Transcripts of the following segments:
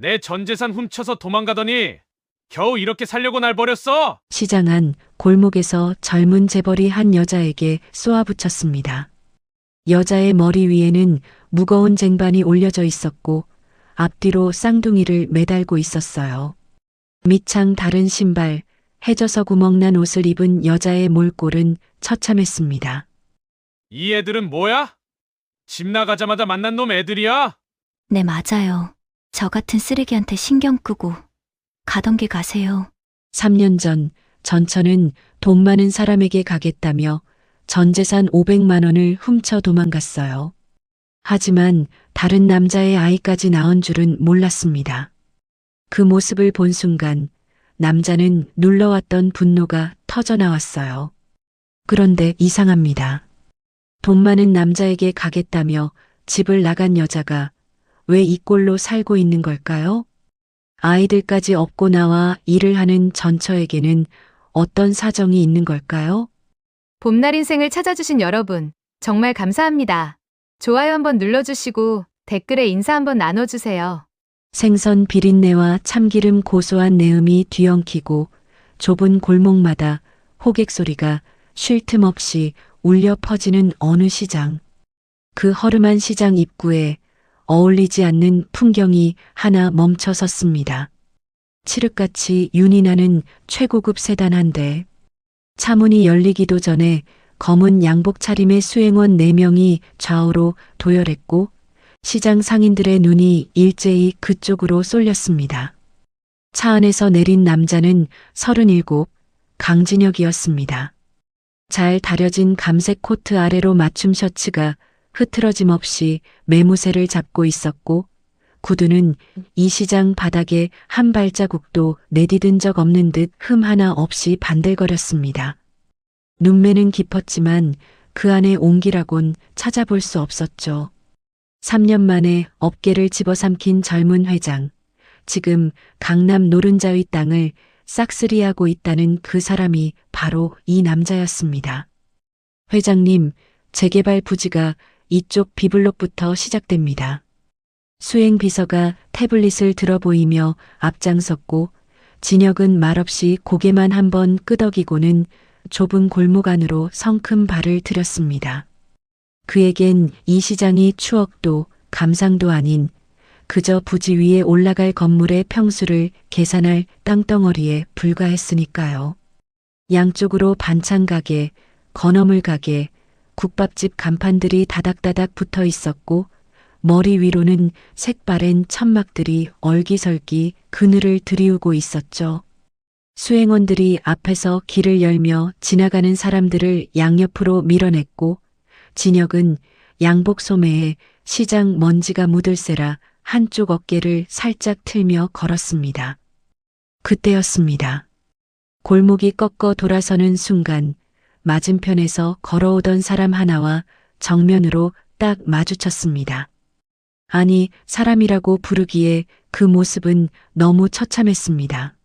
내 전 재산 훔쳐서 도망가더니 겨우 이렇게 살려고 날 버렸어? 시장 안 골목에서 젊은 재벌이 한 여자에게 쏘아붙였습니다. 여자의 머리 위에는 무거운 쟁반이 올려져 있었고 앞뒤로 쌍둥이를 매달고 있었어요. 밑창 다른 신발, 해져서 구멍난 옷을 입은 여자의 몰골은 처참했습니다. 이 애들은 뭐야? 집 나가자마자 만난 놈 애들이야? 네, 맞아요. 저 같은 쓰레기한테 신경 끄고 가던 길 가세요. 3년 전 전처는 돈 많은 사람에게 가겠다며 전 재산 500만 원을 훔쳐 도망갔어요. 하지만 다른 남자의 아이까지 낳은 줄은 몰랐습니다. 그 모습을 본 순간 남자는 눌러왔던 분노가 터져 나왔어요. 그런데 이상합니다. 돈 많은 남자에게 가겠다며 집을 나간 여자가 왜 이 꼴로 살고 있는 걸까요? 아이들까지 업고 나와 일을 하는 전처에게는 어떤 사정이 있는 걸까요? 봄날 인생을 찾아주신 여러분, 정말 감사합니다. 좋아요 한번 눌러주시고 댓글에 인사 한번 나눠주세요. 생선 비린내와 참기름 고소한 내음이 뒤엉키고 좁은 골목마다 호객 소리가 쉴 틈 없이 울려 퍼지는 어느 시장. 그 허름한 시장 입구에 어울리지 않는 풍경이 하나 멈춰 섰습니다. 칠흑같이 윤이 나는 최고급 세단 한 대. 차문이 열리기도 전에 검은 양복 차림의 수행원 4명이 좌우로 도열했고 시장 상인들의 눈이 일제히 그쪽으로 쏠렸습니다. 차 안에서 내린 남자는 37, 강진혁이었습니다. 잘 다려진 감색 코트 아래로 맞춤 셔츠가 흐트러짐 없이 매무새를 잡고 있었고 구두는 이 시장 바닥에 한 발자국도 내디딘 적 없는 듯 흠 하나 없이 반들거렸습니다. 눈매는 깊었지만 그 안에 온기라곤 찾아볼 수 없었죠. 3년 만에 업계를 집어삼킨 젊은 회장. 지금 강남 노른자의 땅을 싹쓸이하고 있다는 그 사람이 바로 이 남자였습니다. 회장님, 재개발 부지가 이쪽 B블록부터 시작됩니다. 수행 비서가 태블릿을 들어 보이며 앞장섰고 진혁은 말없이 고개만 한번 끄덕이고는 좁은 골목 안으로 성큼 발을 들였습니다. 그에겐 이 시장이 추억도 감상도 아닌 그저 부지 위에 올라갈 건물의 평수를 계산할 땅덩어리에 불과했으니까요. 양쪽으로 반찬 가게, 건어물 가게, 국밥집 간판들이 다닥다닥 붙어 있었고 머리 위로는 색바랜 천막들이 얼기설기 그늘을 들이우고 있었죠. 수행원들이 앞에서 길을 열며 지나가는 사람들을 양옆으로 밀어냈고 진혁은 양복 소매에 시장 먼지가 묻을세라 한쪽 어깨를 살짝 틀며 걸었습니다. 그때였습니다. 골목이 꺾어 돌아서는 순간 맞은편에서 걸어오던 사람 하나와 정면으로 딱 마주쳤습니다. 아니, 사람이라고 부르기에 그 모습은 너무 처참했습니다.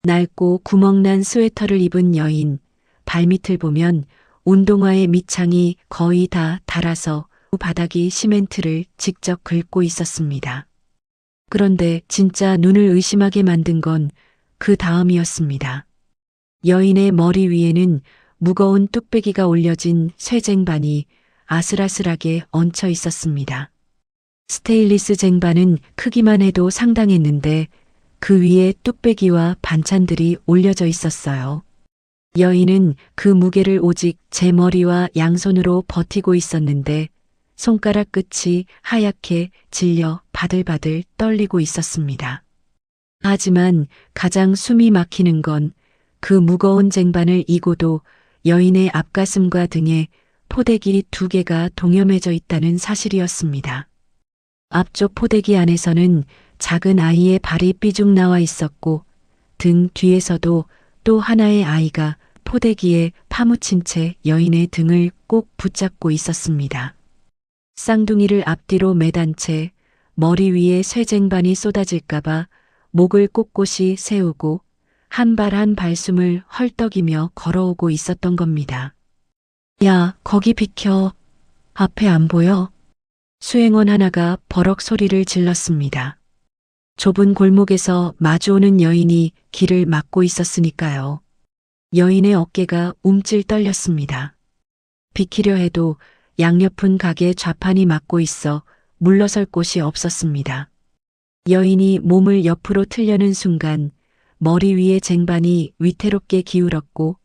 낡고 구멍난 스웨터를 입은 여인, 발밑을 보면 운동화의 밑창이 거의 다 닳아서 바닥이 시멘트를 직접 긁고 있었습니다. 그런데 진짜 눈을 의심하게 만든 건 그 다음이었습니다. 여인의 머리 위에는 무거운 뚝배기가 올려진 쇠쟁반이 아슬아슬하게 얹혀 있었습니다. 스테인리스 쟁반은 크기만 해도 상당했는데 그 위에 뚝배기와 반찬들이 올려져 있었어요. 여인은 그 무게를 오직 제 머리와 양손으로 버티고 있었는데 손가락 끝이 하얗게 질려 바들바들 떨리고 있었습니다. 하지만 가장 숨이 막히는 건 그 무거운 쟁반을 이고도 여인의 앞가슴과 등에 포대기 2개가 동여매져 있다는 사실이었습니다. 앞쪽 포대기 안에서는 작은 아이의 발이 삐죽 나와 있었고 등 뒤에서도 또 하나의 아이가 포대기에 파묻힌 채 여인의 등을 꼭 붙잡고 있었습니다. 쌍둥이를 앞뒤로 매단 채 머리 위에 쇠쟁반이 쏟아질까봐 목을 꼿꼿이 세우고 한 발 한 발숨을 헐떡이며 걸어오고 있었던 겁니다. 야, 거기 비켜. 앞에 안 보여? 수행원 하나가 버럭 소리를 질렀습니다. 좁은 골목에서 마주오는 여인이 길을 막고 있었으니까요. 여인의 어깨가 움찔 떨렸습니다. 비키려 해도 양옆은 가게 좌판이 막고 있어 물러설 곳이 없었습니다. 여인이 몸을 옆으로 틀려는 순간 머리 위의 쟁반이 위태롭게 기울었고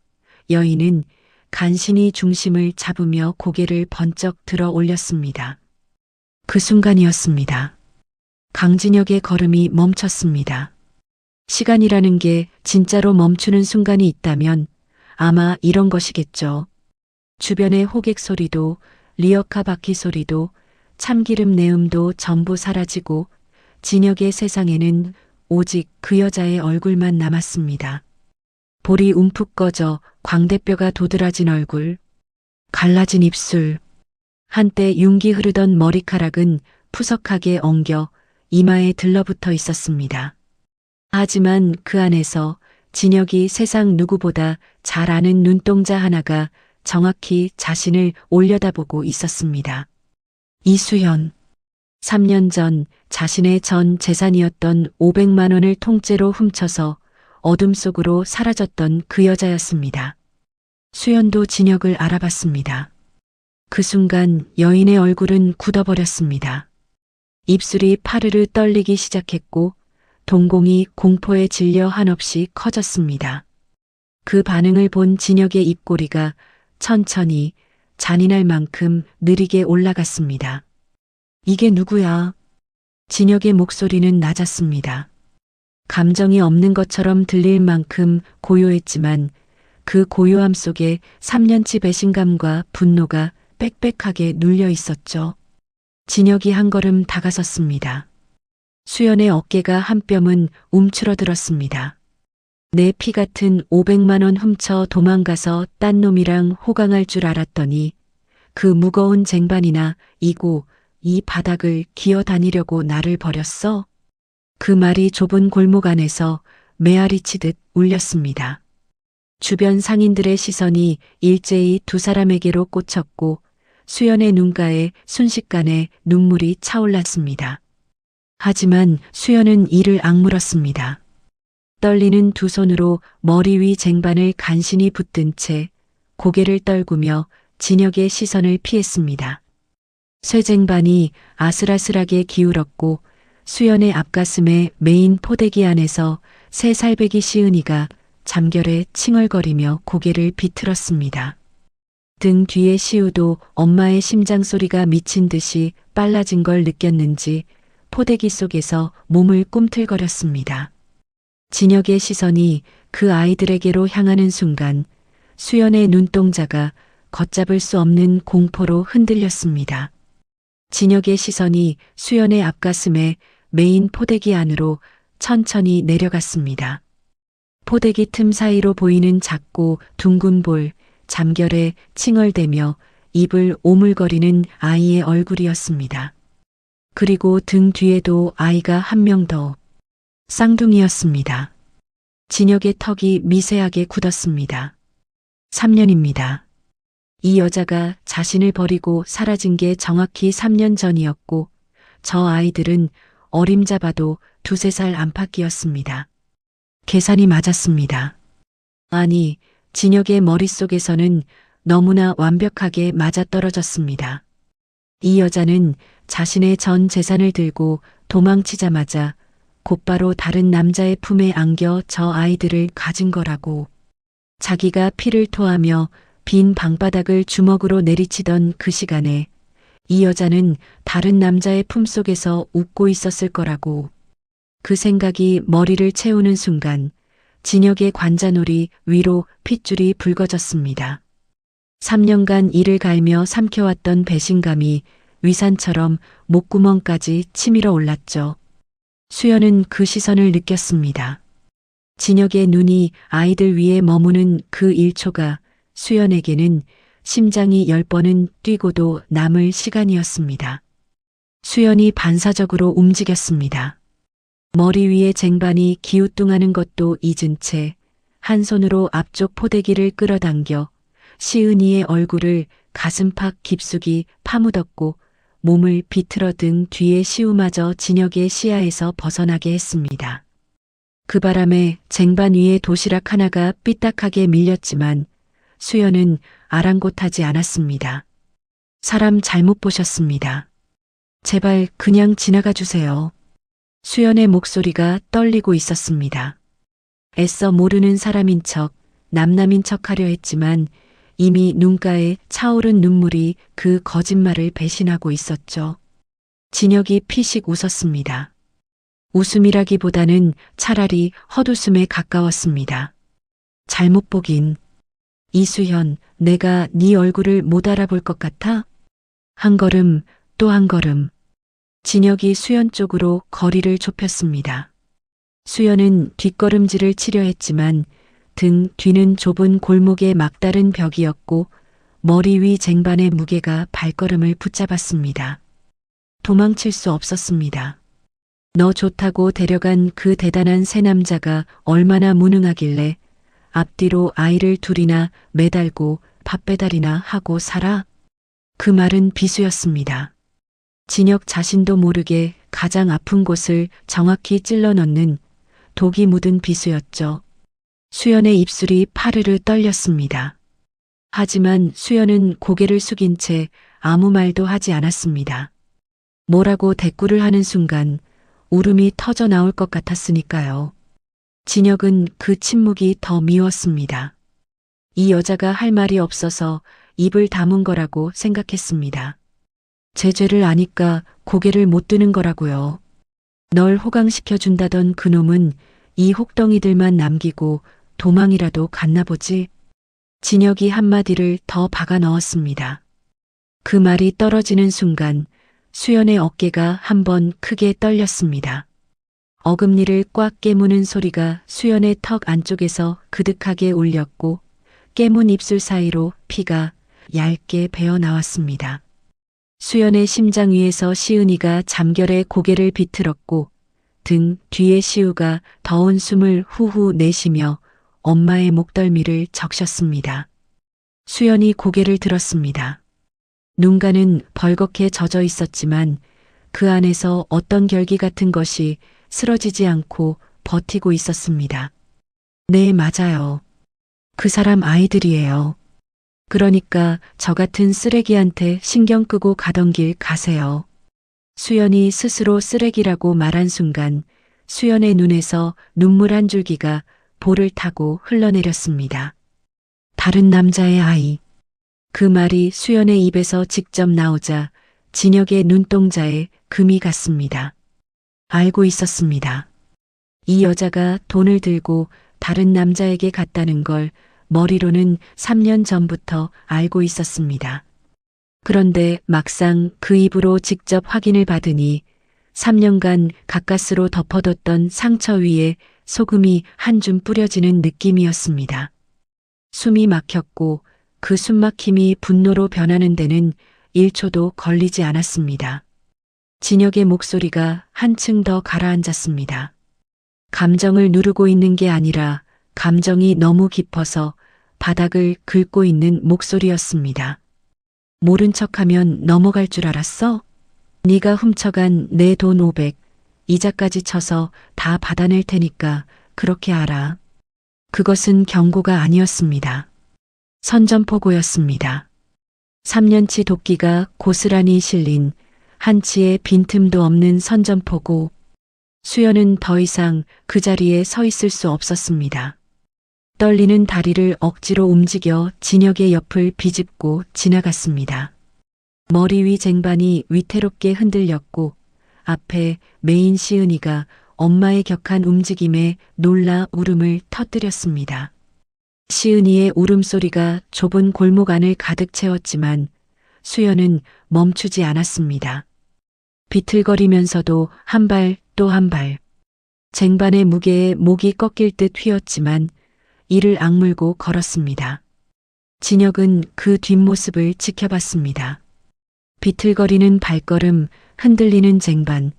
여인은 간신히 중심을 잡으며 고개를 번쩍 들어 올렸습니다. 그 순간이었습니다. 강진혁의 걸음이 멈췄습니다. 시간이라는 게 진짜로 멈추는 순간이 있다면 아마 이런 것이겠죠. 주변의 호객 소리도 리어카 바퀴 소리도 참기름 내음도 전부 사라지고 진혁의 세상에는 오직 그 여자의 얼굴만 남았습니다. 볼이 움푹 꺼져 광대뼈가 도드라진 얼굴, 갈라진 입술, 한때 윤기 흐르던 머리카락은 푸석하게 엉겨 이마에 들러붙어 있었습니다. 하지만 그 안에서 진혁이 세상 누구보다 잘 아는 눈동자 하나가 정확히 자신을 올려다보고 있었습니다. 이수연. 3년 전 자신의 전 재산이었던 500만 원을 통째로 훔쳐서 어둠 속으로 사라졌던 그 여자였습니다. 수연도 진혁을 알아봤습니다. 그 순간 여인의 얼굴은 굳어버렸습니다. 입술이 파르르 떨리기 시작했고 동공이 공포에 질려 한없이 커졌습니다. 그 반응을 본 진혁의 입꼬리가 천천히 잔인할 만큼 느리게 올라갔습니다. 이게 누구야? 진혁의 목소리는 낮았습니다. 감정이 없는 것처럼 들릴 만큼 고요했지만 그 고요함 속에 3년치 배신감과 분노가 빽빽하게 눌려 있었죠. 진혁이 한 걸음 다가섰습니다. 수연의 어깨가 한 뼘은 움츠러들었습니다. 내 피 같은 500만 원 훔쳐 도망가서 딴 놈이랑 호강할 줄 알았더니 그 무거운 쟁반이나 이고 이 바닥을 기어 다니려고 나를 버렸어? 그 말이 좁은 골목 안에서 메아리 치듯 울렸습니다. 주변 상인들의 시선이 일제히 두 사람에게로 꽂혔고 수연의 눈가에 순식간에 눈물이 차올랐습니다. 하지만 수연은 이를 악물었습니다. 떨리는 두 손으로 머리 위 쟁반을 간신히 붙든 채 고개를 떨구며 진혁의 시선을 피했습니다. 쇠쟁반이 아슬아슬하게 기울었고 수연의 앞가슴에 메인 포대기 안에서 새 살배기 시은이가 잠결에 칭얼거리며 고개를 비틀었습니다. 등 뒤에 시우도 엄마의 심장 소리가 미친 듯이 빨라진 걸 느꼈는지 포대기 속에서 몸을 꿈틀거렸습니다. 진혁의 시선이 그 아이들에게로 향하는 순간 수연의 눈동자가 걷잡을 수 없는 공포로 흔들렸습니다. 진혁의 시선이 수연의 앞가슴에 메인 포대기 안으로 천천히 내려갔습니다. 포대기 틈 사이로 보이는 작고 둥근 볼, 잠결에 칭얼대며 입을 오물거리는 아이의 얼굴이었습니다. 그리고 등 뒤에도 아이가 한 명 더. 쌍둥이였습니다. 진혁의 턱이 미세하게 굳었습니다. 3년입니다. 이 여자가 자신을 버리고 사라진 게 정확히 3년 전이었고 저 아이들은 어림잡아도 2~3살 안팎이었습니다. 계산이 맞았습니다. 아니, 진혁의 머릿속에서는 너무나 완벽하게 맞아떨어졌습니다. 이 여자는 자신의 전 재산을 들고 도망치자마자 곧바로 다른 남자의 품에 안겨 저 아이들을 가진 거라고. 자기가 피를 토하며 빈 방바닥을 주먹으로 내리치던 그 시간에 이 여자는 다른 남자의 품속에서 웃고 있었을 거라고. 그 생각이 머리를 채우는 순간 진혁의 관자놀이 위로 핏줄이 붉어졌습니다. 3년간 이를 갈며 삼켜왔던 배신감이 위산처럼 목구멍까지 치밀어 올랐죠. 수연은 그 시선을 느꼈습니다. 진혁의 눈이 아이들 위에 머무는 그 1초가 수연에게는 심장이 10번은 뛰고도 남을 시간이었습니다. 수연이 반사적으로 움직였습니다. 머리 위에 쟁반이 기우뚱하는 것도 잊은 채 한 손으로 앞쪽 포대기를 끌어당겨 시은이의 얼굴을 가슴팍 깊숙이 파묻었고 몸을 비틀어 등 뒤에 시우마저 진혁의 시야에서 벗어나게 했습니다. 그 바람에 쟁반 위에 도시락 하나가 삐딱하게 밀렸지만 수연은 아랑곳하지 않았습니다. 사람 잘못 보셨습니다. 제발 그냥 지나가 주세요. 수연의 목소리가 떨리고 있었습니다. 애써 모르는 사람인 척, 남남인 척 하려 했지만 이미 눈가에 차오른 눈물이 그 거짓말을 배신하고 있었죠. 진혁이 피식 웃었습니다. 웃음이라기보다는 차라리 헛웃음에 가까웠습니다. 잘못 보긴. 이수현, 내가 네 얼굴을 못 알아볼 것 같아? 한 걸음, 또 한 걸음. 진혁이 수연 쪽으로 거리를 좁혔습니다. 수연은 뒷걸음질을 치려 했지만 등 뒤는 좁은 골목의 막다른 벽이었고 머리 위 쟁반의 무게가 발걸음을 붙잡았습니다. 도망칠 수 없었습니다. 너 좋다고 데려간 그 대단한 새 남자가 얼마나 무능하길래 앞뒤로 아이를 둘이나 매달고 밥 배달이나 하고 살아? 그 말은 비수였습니다. 진혁 자신도 모르게 가장 아픈 곳을 정확히 찔러 넣는 독이 묻은 비수였죠. 수연의 입술이 파르르 떨렸습니다. 하지만 수연은 고개를 숙인 채 아무 말도 하지 않았습니다. 뭐라고 대꾸를 하는 순간 울음이 터져 나올 것 같았으니까요. 진혁은 그 침묵이 더 미웠습니다. 이 여자가 할 말이 없어서 입을 다문 거라고 생각했습니다. 제 죄를 아니까 고개를 못 드는 거라고요. 널 호강시켜준다던 그놈은 이 혹덩이들만 남기고 도망이라도 갔나 보지. 진혁이 한마디를 더 박아 넣었습니다. 그 말이 떨어지는 순간 수연의 어깨가 한번 크게 떨렸습니다. 어금니를 꽉 깨무는 소리가 수연의 턱 안쪽에서 그득하게 울렸고 깨문 입술 사이로 피가 얇게 배어 나왔습니다. 수연의 심장 위에서 시은이가 잠결에 고개를 비틀었고 등 뒤에 시우가 더운 숨을 후후 내쉬며 엄마의 목덜미를 적셨습니다. 수연이 고개를 들었습니다. 눈가는 벌겋게 젖어 있었지만 그 안에서 어떤 결기 같은 것이 쓰러지지 않고 버티고 있었습니다. 네, 맞아요. 그 사람 아이들이에요. 그러니까 저 같은 쓰레기한테 신경 끄고 가던 길 가세요. 수연이 스스로 쓰레기라고 말한 순간 수연의 눈에서 눈물 한 줄기가 볼을 타고 흘러내렸습니다. 다른 남자의 아이. 그 말이 수연의 입에서 직접 나오자 진혁의 눈동자에 금이 갔습니다. 알고 있었습니다. 이 여자가 돈을 들고 다른 남자에게 갔다는 걸 머리로는 3년 전부터 알고 있었습니다. 그런데 막상 그 입으로 직접 확인을 받으니 3년간 가까스로 덮어뒀던 상처 위에 소금이 한 줌 뿌려지는 느낌이었습니다. 숨이 막혔고 그 숨막힘이 분노로 변하는 데는 1초도 걸리지 않았습니다. 진혁의 목소리가 한층 더 가라앉았습니다. 감정을 누르고 있는 게 아니라 감정이 너무 깊어서 바닥을 긁고 있는 목소리였습니다. 모른 척하면 넘어갈 줄 알았어? 네가 훔쳐간 내 돈 500, 이자까지 쳐서 다 받아낼 테니까 그렇게 알아. 그것은 경고가 아니었습니다. 선전포고였습니다. 3년치 도끼가 고스란히 실린 한치의 빈틈도 없는 선전포고. 수연은 더 이상 그 자리에 서 있을 수 없었습니다. 떨리는 다리를 억지로 움직여 진혁의 옆을 비집고 지나갔습니다. 머리 위 쟁반이 위태롭게 흔들렸고 앞에 메인 시은이가 엄마의 격한 움직임에 놀라 울음을 터뜨렸습니다. 시은이의 울음소리가 좁은 골목 안을 가득 채웠지만 수연은 멈추지 않았습니다. 비틀거리면서도 한 발 또 한 발. 쟁반의 무게에 목이 꺾일 듯 휘었지만 이를 악물고 걸었습니다. 진혁은 그 뒷모습을 지켜봤습니다. 비틀거리는 발걸음, 흔들리는 쟁반,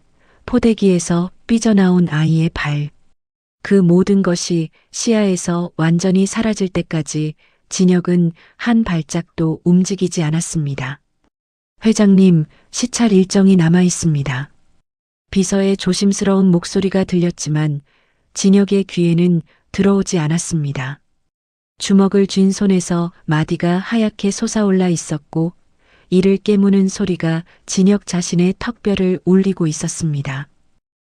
포대기에서 삐져나온 아이의 발. 그 모든 것이 시야에서 완전히 사라질 때까지 진혁은 한 발짝도 움직이지 않았습니다. 회장님, 시찰 일정이 남아 있습니다. 비서의 조심스러운 목소리가 들렸지만 진혁의 귀에는 들어오지 않았습니다. 주먹을 쥔 손에서 마디가 하얗게 솟아올라 있었고 이를 깨무는 소리가 진혁 자신의 턱뼈를 울리고 있었습니다.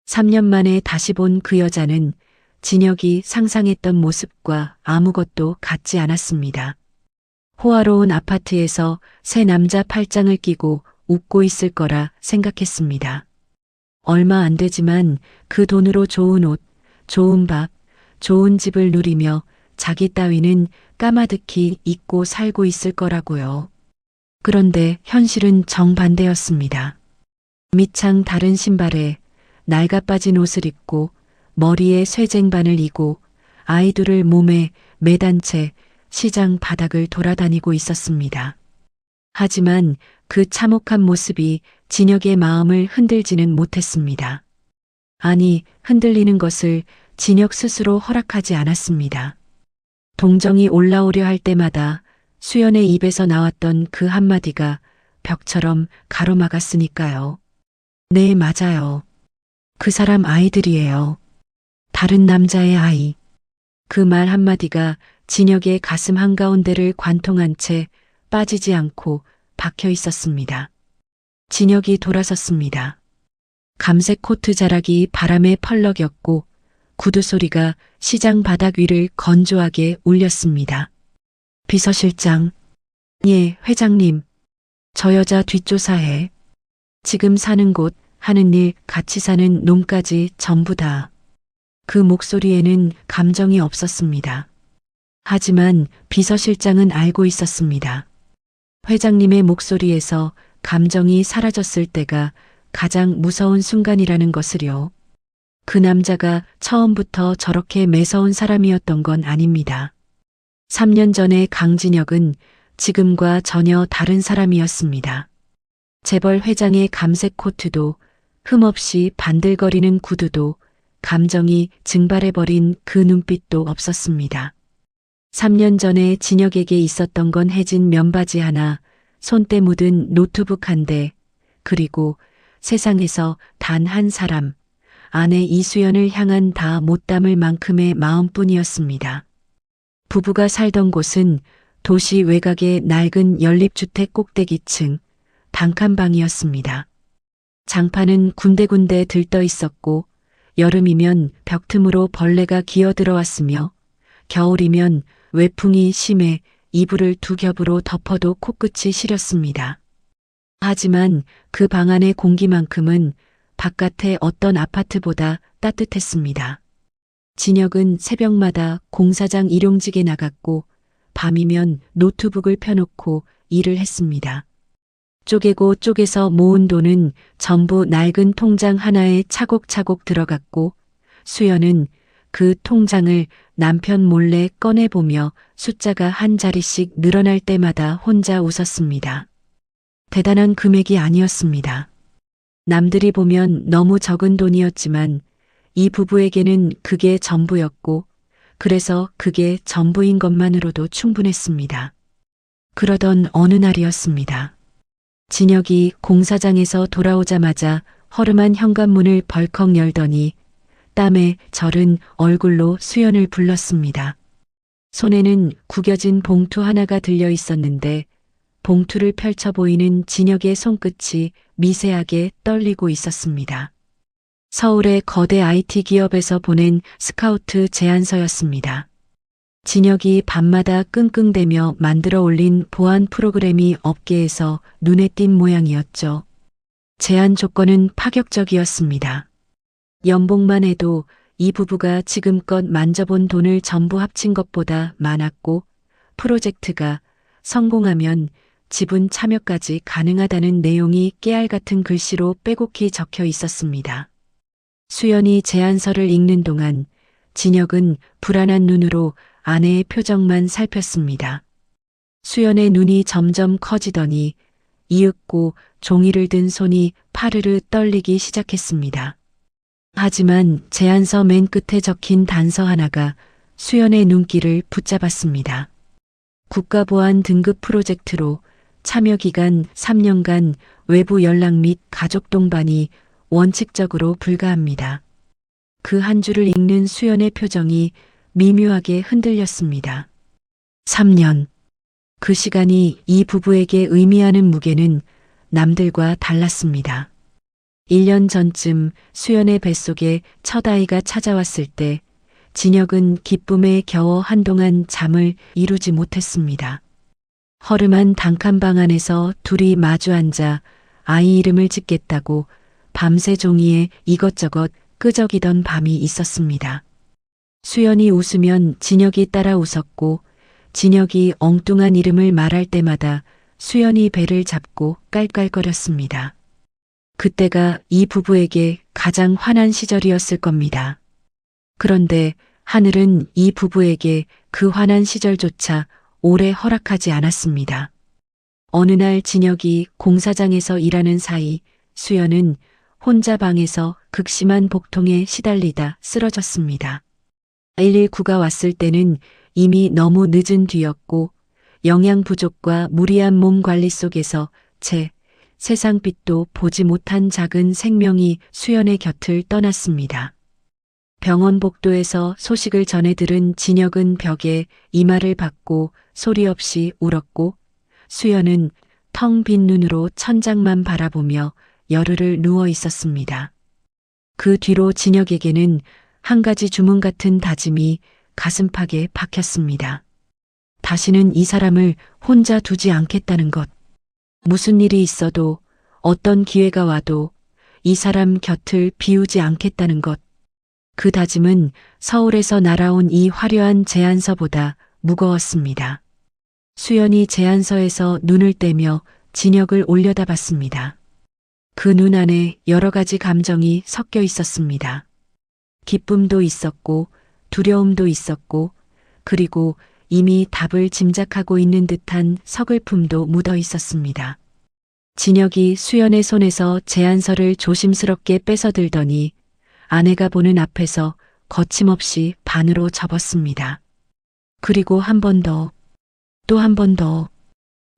3년 만에 다시 본 그 여자는 진혁이 상상했던 모습과 아무것도 같지 않았습니다. 호화로운 아파트에서 새 남자 팔짱을 끼고 웃고 있을 거라 생각했습니다. 얼마 안 되지만 그 돈으로 좋은 옷, 좋은 밥, 좋은 집을 누리며 자기 따위는 까마득히 잊고 살고 있을 거라고요. 그런데 현실은 정반대였습니다. 밑창 다른 신발에 낡아 빠진 옷을 입고 머리에 쇠쟁반을 이고 아이들을 몸에 매단 채 시장 바닥을 돌아다니고 있었습니다. 하지만 그 참혹한 모습이 진혁의 마음을 흔들지는 못했습니다. 아니, 흔들리는 것을 진혁 스스로 허락하지 않았습니다. 동정이 올라오려 할 때마다 수연의 입에서 나왔던 그 한마디가 벽처럼 가로막았으니까요. 네, 맞아요. 그 사람 아이들이에요. 다른 남자의 아이. 그 말 한마디가 진혁의 가슴 한가운데를 관통한 채 빠지지 않고 박혀 있었습니다. 진혁이 돌아섰습니다. 감색 코트 자락이 바람에 펄럭였고 구두 소리가 시장 바닥 위를 건조하게 울렸습니다. 비서실장. 예, 회장님. 저 여자 뒷조사해. 지금 사는 곳, 하는 일, 같이 사는 놈까지 전부 다. 그 목소리에는 감정이 없었습니다. 하지만 비서실장은 알고 있었습니다. 회장님의 목소리에서 감정이 사라졌을 때가 가장 무서운 순간이라는 것을요. 그 남자가 처음부터 저렇게 매서운 사람이었던 건 아닙니다. 3년 전의 강진혁은 지금과 전혀 다른 사람이었습니다. 재벌 회장의 감색 코트도 흠없이 반들거리는 구두도 감정이 증발해버린 그 눈빛도 없었습니다. 3년 전에 진혁에게 있었던 건 해진 면바지 하나, 손때 묻은 노트북 한 대, 그리고 세상에서 단 한 사람, 아내 이수연을 향한 다 못 담을 만큼의 마음뿐이었습니다. 부부가 살던 곳은 도시 외곽의 낡은 연립주택 꼭대기층, 단칸방이었습니다. 장판은 군데군데 들떠 있었고 여름이면 벽 틈으로 벌레가 기어들어왔으며 겨울이면 외풍이 심해 이불을 두 겹으로 덮어도 코끝이 시렸습니다. 하지만 그 방 안의 공기만큼은 바깥의 어떤 아파트보다 따뜻했습니다. 진혁은 새벽마다 공사장 일용직에 나갔고 밤이면 노트북을 펴놓고 일을 했습니다. 쪼개고 쪼개서 모은 돈은 전부 낡은 통장 하나에 차곡차곡 들어갔고 수연은 그 통장을 남편 몰래 꺼내보며 숫자가 한 자리씩 늘어날 때마다 혼자 웃었습니다. 대단한 금액이 아니었습니다. 남들이 보면 너무 적은 돈이었지만 이 부부에게는 그게 전부였고 그래서 그게 전부인 것만으로도 충분했습니다. 그러던 어느 날이었습니다. 진혁이 공사장에서 돌아오자마자 허름한 현관문을 벌컥 열더니 땀에 절은 얼굴로 수연을 불렀습니다. 손에는 구겨진 봉투 하나가 들려 있었는데 봉투를 펼쳐 보이는 진혁의 손끝이 미세하게 떨리고 있었습니다. 서울의 거대 IT 기업에서 보낸 스카우트 제안서였습니다. 진혁이 밤마다 끙끙대며 만들어 올린 보안 프로그램이 업계에서 눈에 띈 모양이었죠. 제안 조건은 파격적이었습니다. 연봉만 해도 이 부부가 지금껏 만져본 돈을 전부 합친 것보다 많았고 프로젝트가 성공하면 지분 참여까지 가능하다는 내용이 깨알 같은 글씨로 빼곡히 적혀 있었습니다. 수연이 제안서를 읽는 동안 진혁은 불안한 눈으로 아내의 표정만 살폈습니다. 수연의 눈이 점점 커지더니 이윽고 종이를 든 손이 파르르 떨리기 시작했습니다. 하지만 제안서 맨 끝에 적힌 단서 하나가 수연의 눈길을 붙잡았습니다. 국가보안 등급 프로젝트로 참여 기간 3년간 외부 연락 및 가족 동반이 원칙적으로 불가합니다. 그 한 줄을 읽는 수연의 표정이 미묘하게 흔들렸습니다. 3년. 그 시간이 이 부부에게 의미하는 무게는 남들과 달랐습니다. 1년 전쯤 수연의 뱃속에 첫 아이가 찾아왔을 때 진혁은 기쁨에 겨워 한동안 잠을 이루지 못했습니다. 허름한 단칸방 안에서 둘이 마주 앉아 아이 이름을 짓겠다고 밤새 종이에 이것저것 끄적이던 밤이 있었습니다. 수연이 웃으면 진혁이 따라 웃었고 진혁이 엉뚱한 이름을 말할 때마다 수연이 배를 잡고 깔깔거렸습니다. 그때가 이 부부에게 가장 환한 시절이었을 겁니다. 그런데 하늘은 이 부부에게 그 환한 시절조차 오래 허락하지 않았습니다. 어느 날 진혁이 공사장에서 일하는 사이 수연은 혼자 방에서 극심한 복통에 시달리다 쓰러졌습니다. 119가 왔을 때는 이미 너무 늦은 뒤였고 영양 부족과 무리한 몸 관리 속에서 세상빛도 보지 못한 작은 생명이 수연의 곁을 떠났습니다. 병원 복도에서 소식을 전해 들은 진혁은 벽에 이마를 박고 소리 없이 울었고 수연은 텅 빈 눈으로 천장만 바라보며 열흘을 누워 있었습니다. 그 뒤로 진혁에게는 한 가지 주문 같은 다짐이 가슴팍에 박혔습니다. 다시는 이 사람을 혼자 두지 않겠다는 것. 무슨 일이 있어도 어떤 기회가 와도 이 사람 곁을 비우지 않겠다는 것. 그 다짐은 서울에서 날아온 이 화려한 제안서보다 무거웠습니다. 수연이 제안서에서 눈을 떼며 진혁을 올려다봤습니다. 그 눈 안에 여러 가지 감정이 섞여 있었습니다. 기쁨도 있었고 두려움도 있었고 그리고 이미 답을 짐작하고 있는 듯한 서글픔도 묻어 있었습니다. 진혁이 수연의 손에서 제안서를 조심스럽게 뺏어들더니 아내가 보는 앞에서 거침없이 반으로 접었습니다. 그리고 한 번 더, 또 한 번 더,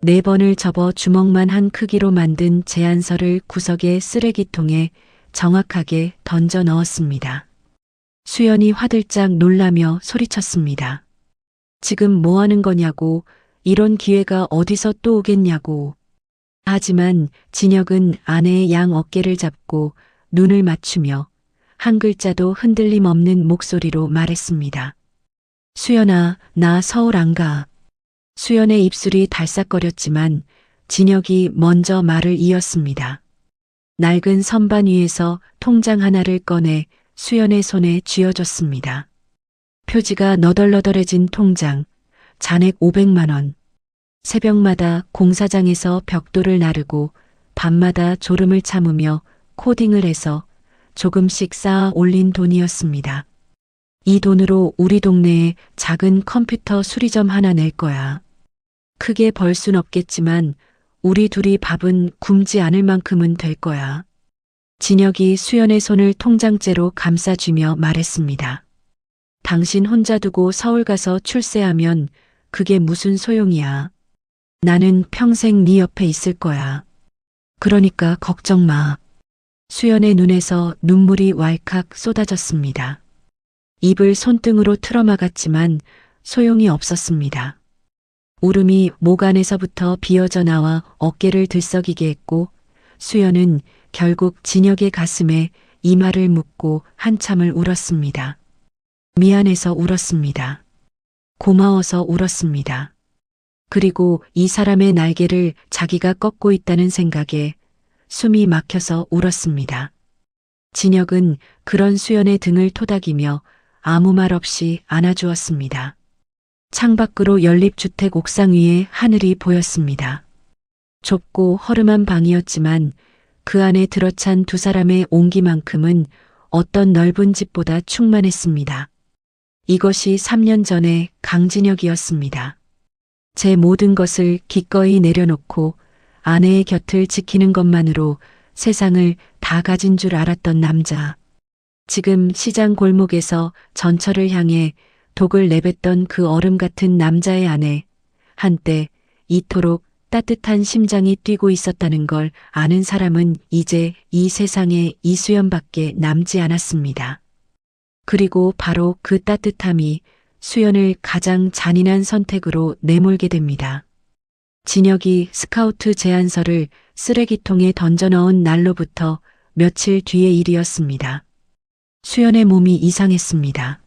4번을 접어 주먹만 한 크기로 만든 제안서를 구석의 쓰레기통에 정확하게 던져 넣었습니다. 수연이 화들짝 놀라며 소리쳤습니다. 지금 뭐 하는 거냐고, 이런 기회가 어디서 또 오겠냐고. 하지만 진혁은 아내의 양 어깨를 잡고 눈을 맞추며 한 글자도 흔들림 없는 목소리로 말했습니다. 수연아, 나 서울 안 가. 수연의 입술이 달싹거렸지만 진혁이 먼저 말을 이었습니다. 낡은 선반 위에서 통장 하나를 꺼내 수연의 손에 쥐어줬습니다. 표지가 너덜너덜해진 통장, 잔액 500만 원. 새벽마다 공사장에서 벽돌을 나르고 밤마다 졸음을 참으며 코딩을 해서 조금씩 쌓아 올린 돈이었습니다. 이 돈으로 우리 동네에 작은 컴퓨터 수리점 하나 낼 거야. 크게 벌 순 없겠지만 우리 둘이 밥은 굶지 않을 만큼은 될 거야. 진혁이 수연의 손을 통장째로 감싸주며 말했습니다. 당신 혼자 두고 서울 가서 출세하면 그게 무슨 소용이야. 나는 평생 네 옆에 있을 거야. 그러니까 걱정 마. 수연의 눈에서 눈물이 왈칵 쏟아졌습니다. 입을 손등으로 틀어막았지만 소용이 없었습니다. 울음이 목 안에서부터 비어져 나와 어깨를 들썩이게 했고 수연은 결국 진혁의 가슴에 이마를 묻고 한참을 울었습니다. 미안해서 울었습니다. 고마워서 울었습니다. 그리고 이 사람의 날개를 자기가 꺾고 있다는 생각에 숨이 막혀서 울었습니다. 진혁은 그런 수연의 등을 토닥이며 아무 말 없이 안아주었습니다. 창밖으로 연립주택 옥상 위에 하늘이 보였습니다. 좁고 허름한 방이었지만 그 안에 들어찬 두 사람의 온기만큼은 어떤 넓은 집보다 충만했습니다. 이것이 3년 전의 강진혁이었습니다. 제 모든 것을 기꺼이 내려놓고 아내의 곁을 지키는 것만으로 세상을 다 가진 줄 알았던 남자. 지금 시장 골목에서 전철을 향해 독을 내뱉던 그 얼음 같은 남자의 아내. 한때 이토록 따뜻한 심장이 뛰고 있었다는 걸 아는 사람은 이제 이 세상에 이수연밖에 남지 않았습니다. 그리고 바로 그 따뜻함이 수연을 가장 잔인한 선택으로 내몰게 됩니다. 진혁이 스카우트 제안서를 쓰레기통에 던져 넣은 날로부터 며칠 뒤의 일이었습니다. 수연의 몸이 이상했습니다.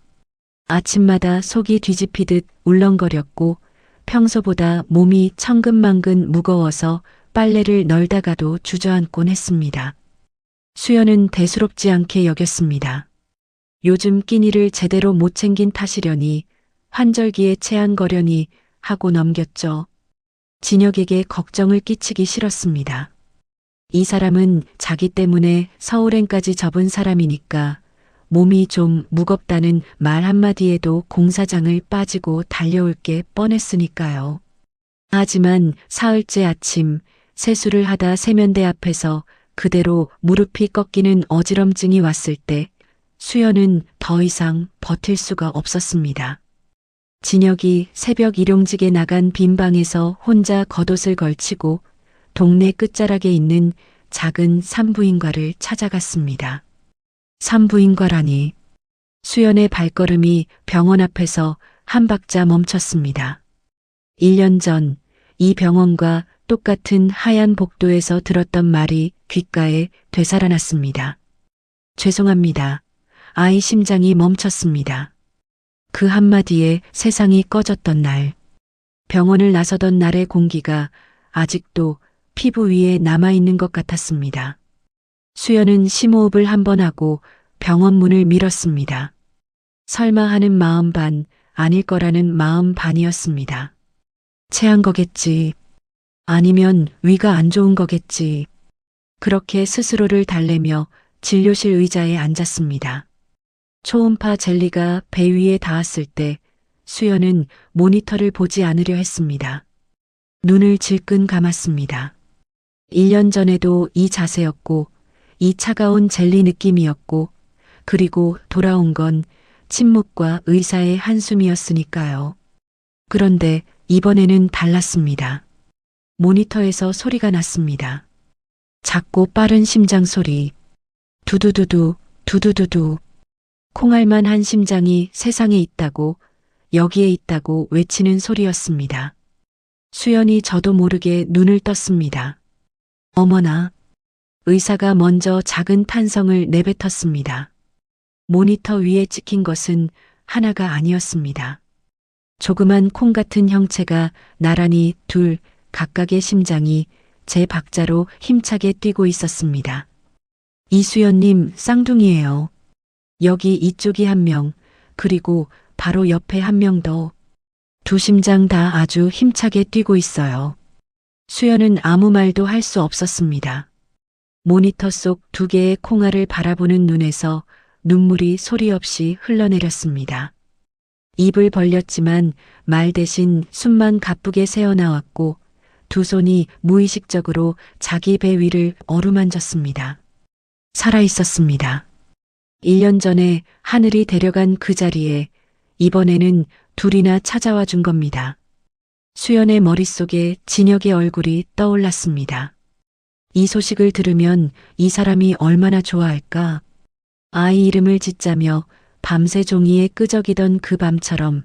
아침마다 속이 뒤집히듯 울렁거렸고 평소보다 몸이 천근만근 무거워서 빨래를 널다가도 주저앉곤 했습니다. 수연은 대수롭지 않게 여겼습니다. 요즘 끼니를 제대로 못 챙긴 탓이려니 환절기에 체한거려니 하고 넘겼죠. 진혁에게 걱정을 끼치기 싫었습니다. 이 사람은 자기 때문에 서울행까지 접은 사람이니까 몸이 좀 무겁다는 말 한마디에도 공사장을 빠지고 달려올 게 뻔했으니까요. 하지만 사흘째 아침 세수를 하다 세면대 앞에서 그대로 무릎이 꺾이는 어지럼증이 왔을 때 수연은 더 이상 버틸 수가 없었습니다. 진혁이 새벽 일용직에 나간 빈 방에서 혼자 겉옷을 걸치고 동네 끝자락에 있는 작은 산부인과를 찾아갔습니다. 산부인과라니. 수연의 발걸음이 병원 앞에서 한 박자 멈췄습니다. 1년 전 이 병원과 똑같은 하얀 복도에서 들었던 말이 귓가에 되살아났습니다. 죄송합니다. 아이 심장이 멈췄습니다. 그 한마디에 세상이 꺼졌던 날, 병원을 나서던 날의 공기가 아직도 피부 위에 남아있는 것 같았습니다. 수연은 심호흡을 한 번 하고 병원 문을 밀었습니다. 설마 하는 마음 반, 아닐 거라는 마음 반이었습니다. 체한 거겠지. 아니면 위가 안 좋은 거겠지. 그렇게 스스로를 달래며 진료실 의자에 앉았습니다. 초음파 젤리가 배 위에 닿았을 때 수연은 모니터를 보지 않으려 했습니다. 눈을 질끈 감았습니다. 1년 전에도 이 자세였고 이 차가운 젤리 느낌이었고 그리고 돌아온 건 침묵과 의사의 한숨이었으니까요. 그런데 이번에는 달랐습니다. 모니터에서 소리가 났습니다. 작고 빠른 심장 소리. 두두두두, 두두두두. 콩알만 한 심장이 세상에 있다고, 여기에 있다고 외치는 소리였습니다. 수연이 저도 모르게 눈을 떴습니다. 어머나. 의사가 먼저 작은 탄성을 내뱉었습니다. 모니터 위에 찍힌 것은 하나가 아니었습니다. 조그만 콩 같은 형체가 나란히 둘 각각의 심장이 제 박자로 힘차게 뛰고 있었습니다. 이수연님 쌍둥이에요. 여기 이쪽이 한 명, 그리고 바로 옆에 한 명 더. 두 심장 다 아주 힘차게 뛰고 있어요. 수연은 아무 말도 할 수 없었습니다. 모니터 속 두 개의 콩알을 바라보는 눈에서 눈물이 소리 없이 흘러내렸습니다. 입을 벌렸지만 말 대신 숨만 가쁘게 새어나왔고 두 손이 무의식적으로 자기 배 위를 어루만졌습니다. 살아있었습니다. 1년 전에 하늘이 데려간 그 자리에 이번에는 둘이나 찾아와 준 겁니다. 수연의 머릿속에 진혁의 얼굴이 떠올랐습니다. 이 소식을 들으면 이 사람이 얼마나 좋아할까? 아이 이름을 짓자며 밤새 종이에 끄적이던 그 밤처럼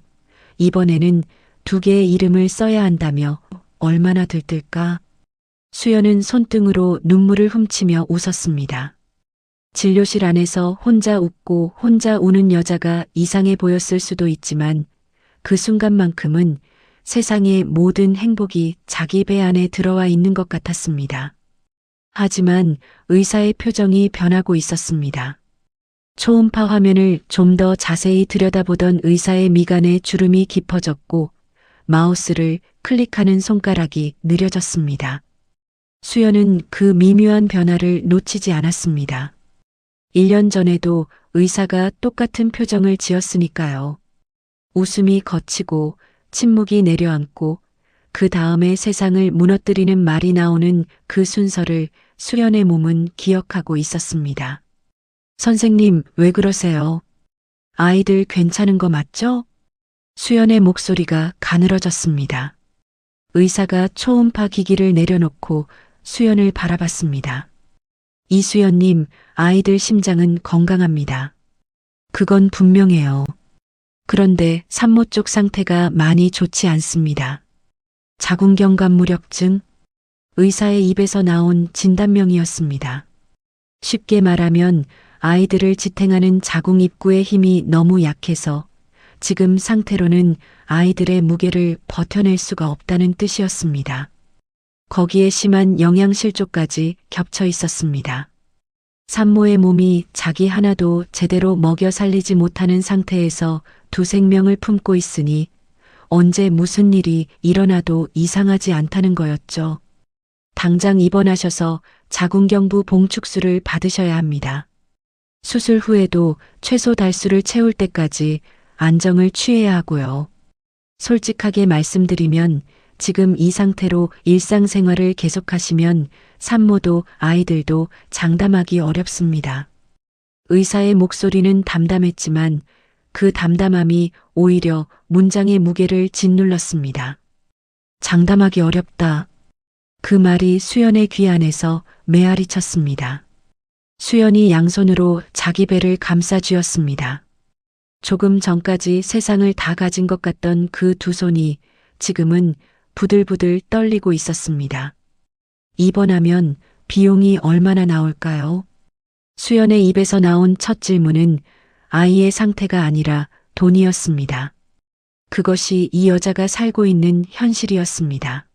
이번에는 두 개의 이름을 써야 한다며 얼마나 들뜰까? 수연은 손등으로 눈물을 훔치며 웃었습니다. 진료실 안에서 혼자 웃고 혼자 우는 여자가 이상해 보였을 수도 있지만 그 순간만큼은 세상의 모든 행복이 자기 배 안에 들어와 있는 것 같았습니다. 하지만 의사의 표정이 변하고 있었습니다. 초음파 화면을 좀 더 자세히 들여다보던 의사의 미간에 주름이 깊어졌고 마우스를 클릭하는 손가락이 느려졌습니다. 수연은 그 미묘한 변화를 놓치지 않았습니다. 1년 전에도 의사가 똑같은 표정을 지었으니까요. 웃음이 거치고 침묵이 내려앉고 그 다음에 세상을 무너뜨리는 말이 나오는 그 순서를 수연의 몸은 기억하고 있었습니다. 선생님, 왜 그러세요? 아이들 괜찮은 거 맞죠? 수연의 목소리가 가늘어졌습니다. 의사가 초음파 기기를 내려놓고 수연을 바라봤습니다. 이수연님, 아이들 심장은 건강합니다. 그건 분명해요. 그런데 산모 쪽 상태가 많이 좋지 않습니다. 자궁경관무력증? 의사의 입에서 나온 진단명이었습니다. 쉽게 말하면 아이들을 지탱하는 자궁 입구의 힘이 너무 약해서 지금 상태로는 아이들의 무게를 버텨낼 수가 없다는 뜻이었습니다. 거기에 심한 영양실조까지 겹쳐 있었습니다. 산모의 몸이 자기 하나도 제대로 먹여 살리지 못하는 상태에서 두 생명을 품고 있으니 언제 무슨 일이 일어나도 이상하지 않다는 거였죠. 당장 입원하셔서 자궁경부 봉축술을 받으셔야 합니다. 수술 후에도 최소 달수를 채울 때까지 안정을 취해야 하고요. 솔직하게 말씀드리면 지금 이 상태로 일상생활을 계속하시면 산모도 아이들도 장담하기 어렵습니다. 의사의 목소리는 담담했지만 그 담담함이 오히려 문장의 무게를 짓눌렀습니다. 장담하기 어렵다. 그 말이 수연의 귀 안에서 메아리 쳤습니다. 수연이 양손으로 자기 배를 감싸 쥐었습니다. 조금 전까지 세상을 다 가진 것 같던 그 두 손이 지금은 부들부들 떨리고 있었습니다. 입원하면 비용이 얼마나 나올까요? 수연의 입에서 나온 첫 질문은 아이의 상태가 아니라 돈이었습니다. 그것이 이 여자가 살고 있는 현실이었습니다.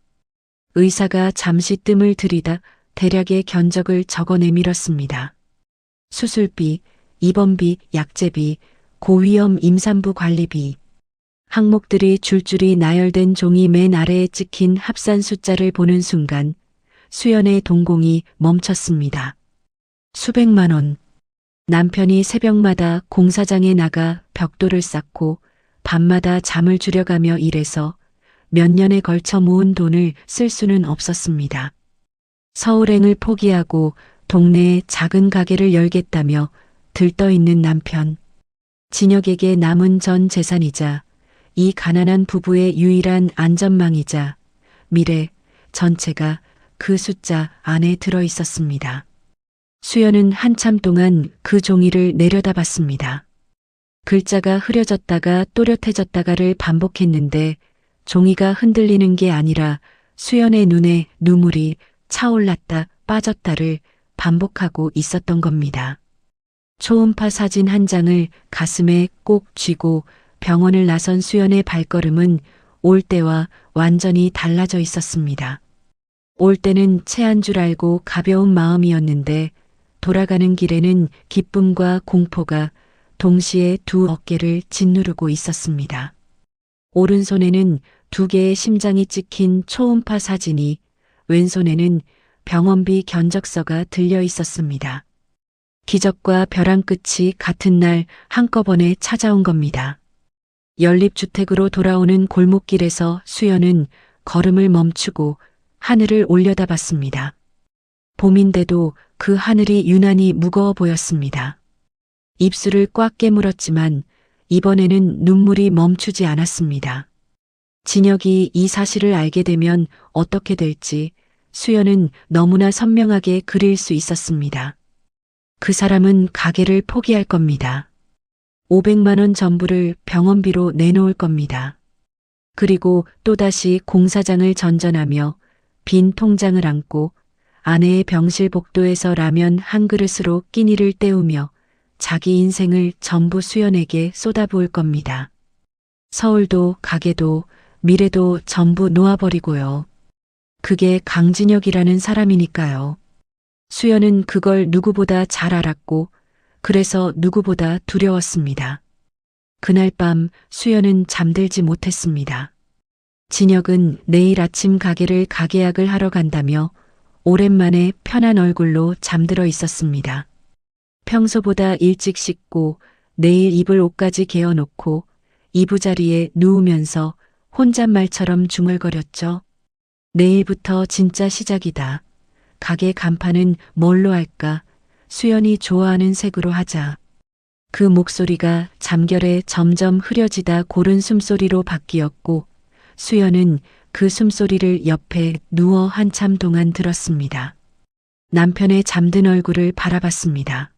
의사가 잠시 뜸을 들이다 대략의 견적을 적어 내밀었습니다. 수술비, 입원비, 약제비, 고위험 임산부 관리비. 항목들이 줄줄이 나열된 종이 맨 아래에 찍힌 합산 숫자를 보는 순간 수연의 동공이 멈췄습니다. 수백만 원. 남편이 새벽마다 공사장에 나가 벽돌을 쌓고 밤마다 잠을 줄여가며 일해서 몇 년에 걸쳐 모은 돈을 쓸 수는 없었습니다. 서울행을 포기하고 동네에 작은 가게를 열겠다며 들떠있는 남편. 진혁에게 남은 전 재산이자 이 가난한 부부의 유일한 안전망이자 미래 전체가 그 숫자 안에 들어 있었습니다. 수연은 한참 동안 그 종이를 내려다봤습니다. 글자가 흐려졌다가 또렷해졌다가를 반복했는데 종이가 흔들리는 게 아니라 수연의 눈에 눈물이 차올랐다 빠졌다를 반복하고 있었던 겁니다. 초음파 사진 한 장을 가슴에 꼭 쥐고 병원을 나선 수연의 발걸음은 올 때와 완전히 달라져 있었습니다. 올 때는 체한 줄 알고 가벼운 마음이었는데 돌아가는 길에는 기쁨과 공포가 동시에 두 어깨를 짓누르고 있었습니다. 오른손에는 두 개의 심장이 찍힌 초음파 사진이, 왼손에는 병원비 견적서가 들려 있었습니다. 기적과 벼랑 끝이 같은 날 한꺼번에 찾아온 겁니다. 연립주택으로 돌아오는 골목길에서 수연은 걸음을 멈추고 하늘을 올려다봤습니다. 봄인데도 그 하늘이 유난히 무거워 보였습니다. 입술을 꽉 깨물었지만 이번에는 눈물이 멈추지 않았습니다. 진혁이 이 사실을 알게 되면 어떻게 될지 수연은 너무나 선명하게 그릴 수 있었습니다. 그 사람은 가게를 포기할 겁니다. 500만 원 전부를 병원비로 내놓을 겁니다. 그리고 또다시 공사장을 전전하며 빈 통장을 안고 아내의 병실 복도에서 라면 한 그릇으로 끼니를 때우며 자기 인생을 전부 수연에게 쏟아부을 겁니다. 서울도 가게도 미래도 전부 놓아버리고요. 그게 강진혁이라는 사람이니까요. 수연은 그걸 누구보다 잘 알았고 그래서 누구보다 두려웠습니다. 그날 밤 수연은 잠들지 못했습니다. 진혁은 내일 아침 가게를 가계약을 하러 간다며 오랜만에 편한 얼굴로 잠들어 있었습니다. 평소보다 일찍 씻고 내일 입을 옷까지 개어놓고 이부자리에 누우면서 혼잣말처럼 중얼거렸죠. 내일부터 진짜 시작이다. 가게 간판은 뭘로 할까? 수연이 좋아하는 색으로 하자. 그 목소리가 잠결에 점점 흐려지다 고른 숨소리로 바뀌었고 수연은 그 숨소리를 옆에 누워 한참 동안 들었습니다. 남편의 잠든 얼굴을 바라봤습니다.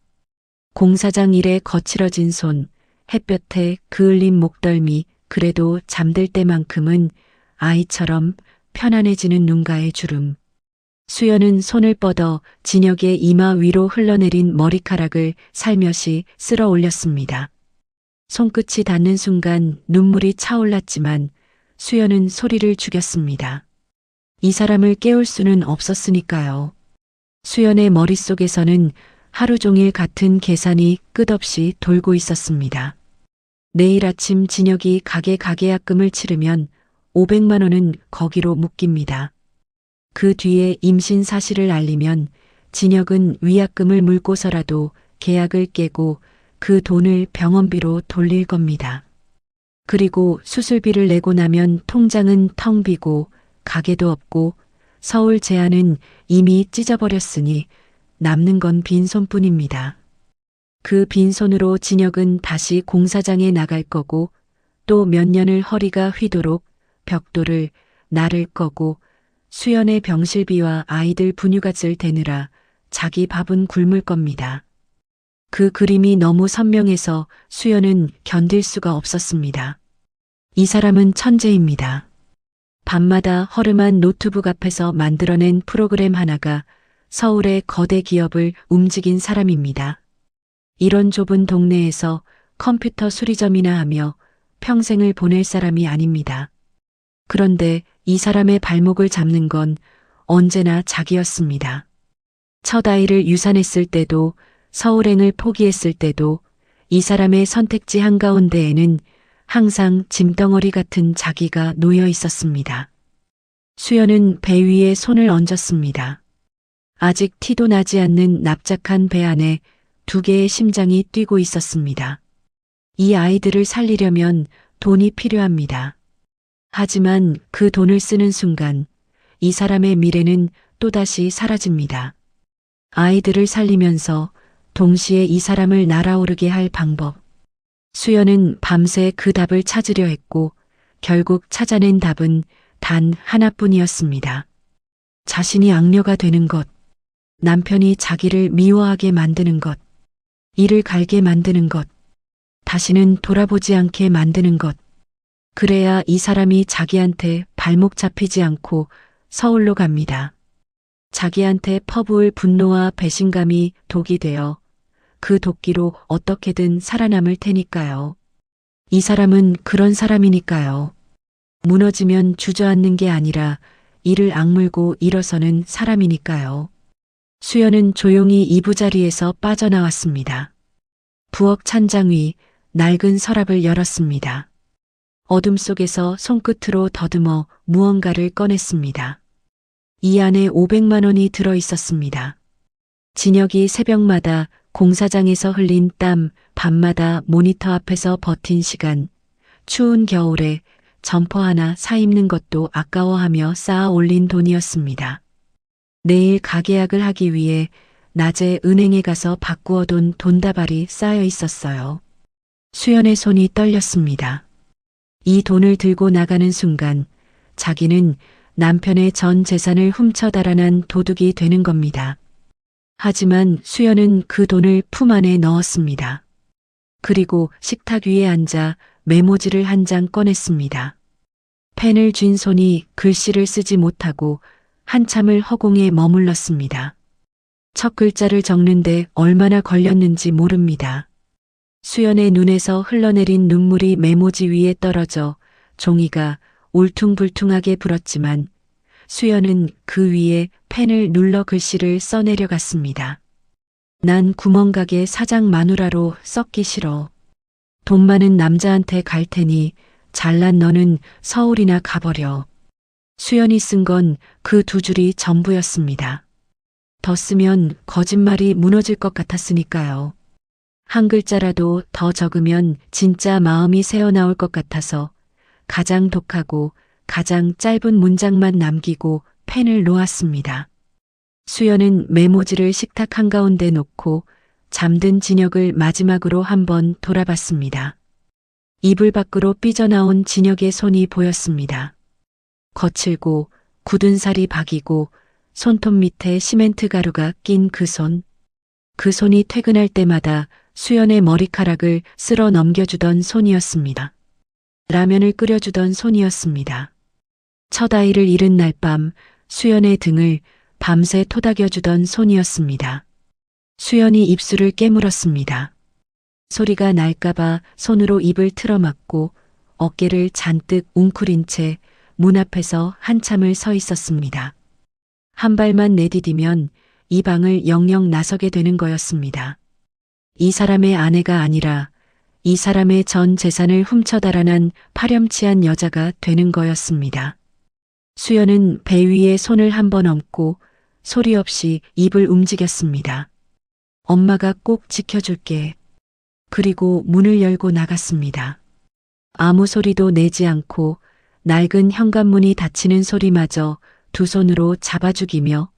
공사장 일에 거칠어진 손, 햇볕에 그을린 목덜미, 그래도 잠들 때만큼은 아이처럼 편안해지는 눈가의 주름. 수연은 손을 뻗어 진혁의 이마 위로 흘러내린 머리카락을 살며시 쓸어 올렸습니다. 손끝이 닿는 순간 눈물이 차올랐지만 수연은 소리를 죽였습니다. 이 사람을 깨울 수는 없었으니까요. 수연의 머릿속에서는 하루 종일 같은 계산이 끝없이 돌고 있었습니다. 내일 아침 진혁이 가게 가계약금을 치르면 500만 원은 거기로 묶입니다. 그 뒤에 임신 사실을 알리면 진혁은 위약금을 물고서라도 계약을 깨고 그 돈을 병원비로 돌릴 겁니다. 그리고 수술비를 내고 나면 통장은 텅 비고 가게도 없고 서울 제안은 이미 찢어버렸으니 남는 건 빈손뿐입니다. 그 빈손으로 진혁은 다시 공사장에 나갈 거고 또 몇 년을 허리가 휘도록 벽돌을 나를 거고 수연의 병실비와 아이들 분유값을 대느라 자기 밥은 굶을 겁니다. 그 그림이 너무 선명해서 수연은 견딜 수가 없었습니다. 이 사람은 천재입니다. 밤마다 허름한 노트북 앞에서 만들어낸 프로그램 하나가 서울의 거대 기업을 움직인 사람입니다. 이런 좁은 동네에서 컴퓨터 수리점이나 하며 평생을 보낼 사람이 아닙니다. 그런데 이 사람의 발목을 잡는 건 언제나 자기였습니다. 첫 아이를 유산했을 때도 서울행을 포기했을 때도 이 사람의 선택지 한가운데에는 항상 짐덩어리 같은 자기가 놓여 있었습니다. 수연은 배 위에 손을 얹었습니다. 아직 티도 나지 않는 납작한 배 안에 2개의 심장이 뛰고 있었습니다. 이 아이들을 살리려면 돈이 필요합니다. 하지만 그 돈을 쓰는 순간 이 사람의 미래는 또다시 사라집니다. 아이들을 살리면서 동시에 이 사람을 날아오르게 할 방법. 수연은 밤새 그 답을 찾으려 했고 결국 찾아낸 답은 단 하나뿐이었습니다. 자신이 악녀가 되는 것, 남편이 자기를 미워하게 만드는 것, 이를 갈게 만드는 것, 다시는 돌아보지 않게 만드는 것. 그래야 이 사람이 자기한테 발목 잡히지 않고 서울로 갑니다. 자기한테 퍼부을 분노와 배신감이 독이 되어 그 도끼로 어떻게든 살아남을 테니까요. 이 사람은 그런 사람이니까요. 무너지면 주저앉는 게 아니라 이를 악물고 일어서는 사람이니까요. 수연은 조용히 이부자리에서 빠져나왔습니다. 부엌 찬장 위 낡은 서랍을 열었습니다. 어둠 속에서 손끝으로 더듬어 무언가를 꺼냈습니다. 이 안에 500만 원이 들어 있었습니다. 진혁이 새벽마다 공사장에서 흘린 땀, 밤마다 모니터 앞에서 버틴 시간, 추운 겨울에 점퍼 하나 사입는 것도 아까워하며 쌓아 올린 돈이었습니다. 내일 가계약을 하기 위해 낮에 은행에 가서 바꾸어둔 돈다발이 쌓여 있었어요. 수연의 손이 떨렸습니다. 이 돈을 들고 나가는 순간 자기는 남편의 전 재산을 훔쳐 달아난 도둑이 되는 겁니다. 하지만 수연은 그 돈을 품 안에 넣었습니다. 그리고 식탁 위에 앉아 메모지를 한 장 꺼냈습니다. 펜을 쥔 손이 글씨를 쓰지 못하고 한참을 허공에 머물렀습니다. 첫 글자를 적는데 얼마나 걸렸는지 모릅니다. 수연의 눈에서 흘러내린 눈물이 메모지 위에 떨어져 종이가 울퉁불퉁하게 불었지만 수연은 그 위에 펜을 눌러 글씨를 써내려갔습니다. 난 구멍가게 사장 마누라로 썩기 싫어. 돈 많은 남자한테 갈 테니 잘난 너는 서울이나 가버려. 수연이 쓴 건 그 2줄이 전부였습니다. 더 쓰면 거짓말이 무너질 것 같았으니까요. 한 글자라도 더 적으면 진짜 마음이 새어나올 것 같아서 가장 독하고 가장 짧은 문장만 남기고 펜을 놓았습니다. 수연은 메모지를 식탁 한가운데 놓고 잠든 진혁을 마지막으로 한번 돌아봤습니다. 이불 밖으로 삐져나온 진혁의 손이 보였습니다. 거칠고 굳은 살이 박이고 손톱 밑에 시멘트 가루가 낀 그 손. 그 손이 퇴근할 때마다 수연의 머리카락을 쓸어 넘겨주던 손이었습니다. 라면을 끓여주던 손이었습니다. 첫 아이를 잃은 날 밤 수연의 등을 밤새 토닥여주던 손이었습니다. 수연이 입술을 깨물었습니다. 소리가 날까봐 손으로 입을 틀어막고 어깨를 잔뜩 웅크린 채 문 앞에서 한참을 서 있었습니다. 한 발만 내디디면 이 방을 영영 나서게 되는 거였습니다. 이 사람의 아내가 아니라 이 사람의 전 재산을 훔쳐 달아난 파렴치한 여자가 되는 거였습니다. 수연은 배 위에 손을 한번 얹고 소리 없이 입을 움직였습니다. 엄마가 꼭 지켜줄게. 그리고 문을 열고 나갔습니다. 아무 소리도 내지 않고 낡은 현관문이 닫히는 소리마저 두 손으로 잡아주기며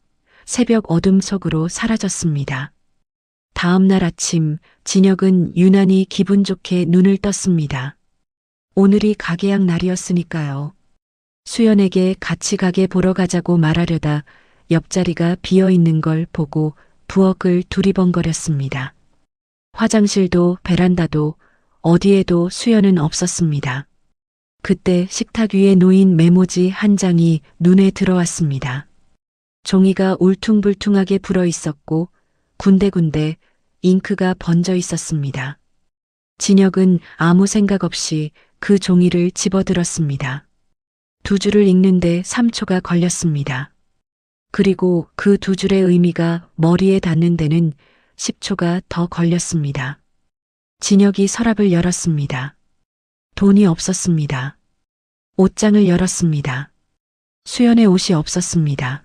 새벽 어둠 속으로 사라졌습니다. 다음 날 아침 진혁은 유난히 기분 좋게 눈을 떴습니다. 오늘이 가게약 날이었으니까요. 수연에게 같이 가게 보러 가자고 말하려다 옆자리가 비어 있는 걸 보고 부엌을 두리번거렸습니다. 화장실도 베란다도 어디에도 수연은 없었습니다. 그때 식탁 위에 놓인 메모지 한 장이 눈에 들어왔습니다. 종이가 울퉁불퉁하게 불어 있었고 군데군데 잉크가 번져 있었습니다. 진혁은 아무 생각 없이 그 종이를 집어들었습니다. 두 줄을 읽는데 3초가 걸렸습니다. 그리고 그 두 줄의 의미가 머리에 닿는 데는 10초가 더 걸렸습니다. 진혁이 서랍을 열었습니다. 돈이 없었습니다. 옷장을 열었습니다. 수연의 옷이 없었습니다.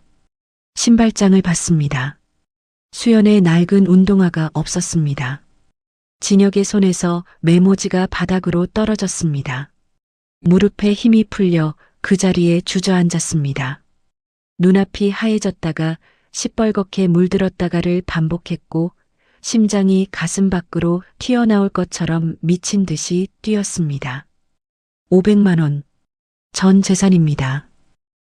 신발장을 봤습니다. 수연의 낡은 운동화가 없었습니다. 진혁의 손에서 메모지가 바닥으로 떨어졌습니다. 무릎에 힘이 풀려 그 자리에 주저앉았습니다. 눈앞이 하얘졌다가 시뻘겋게 물들었다가를 반복했고 심장이 가슴 밖으로 튀어나올 것처럼 미친 듯이 뛰었습니다. 500만 원. 전 재산입니다.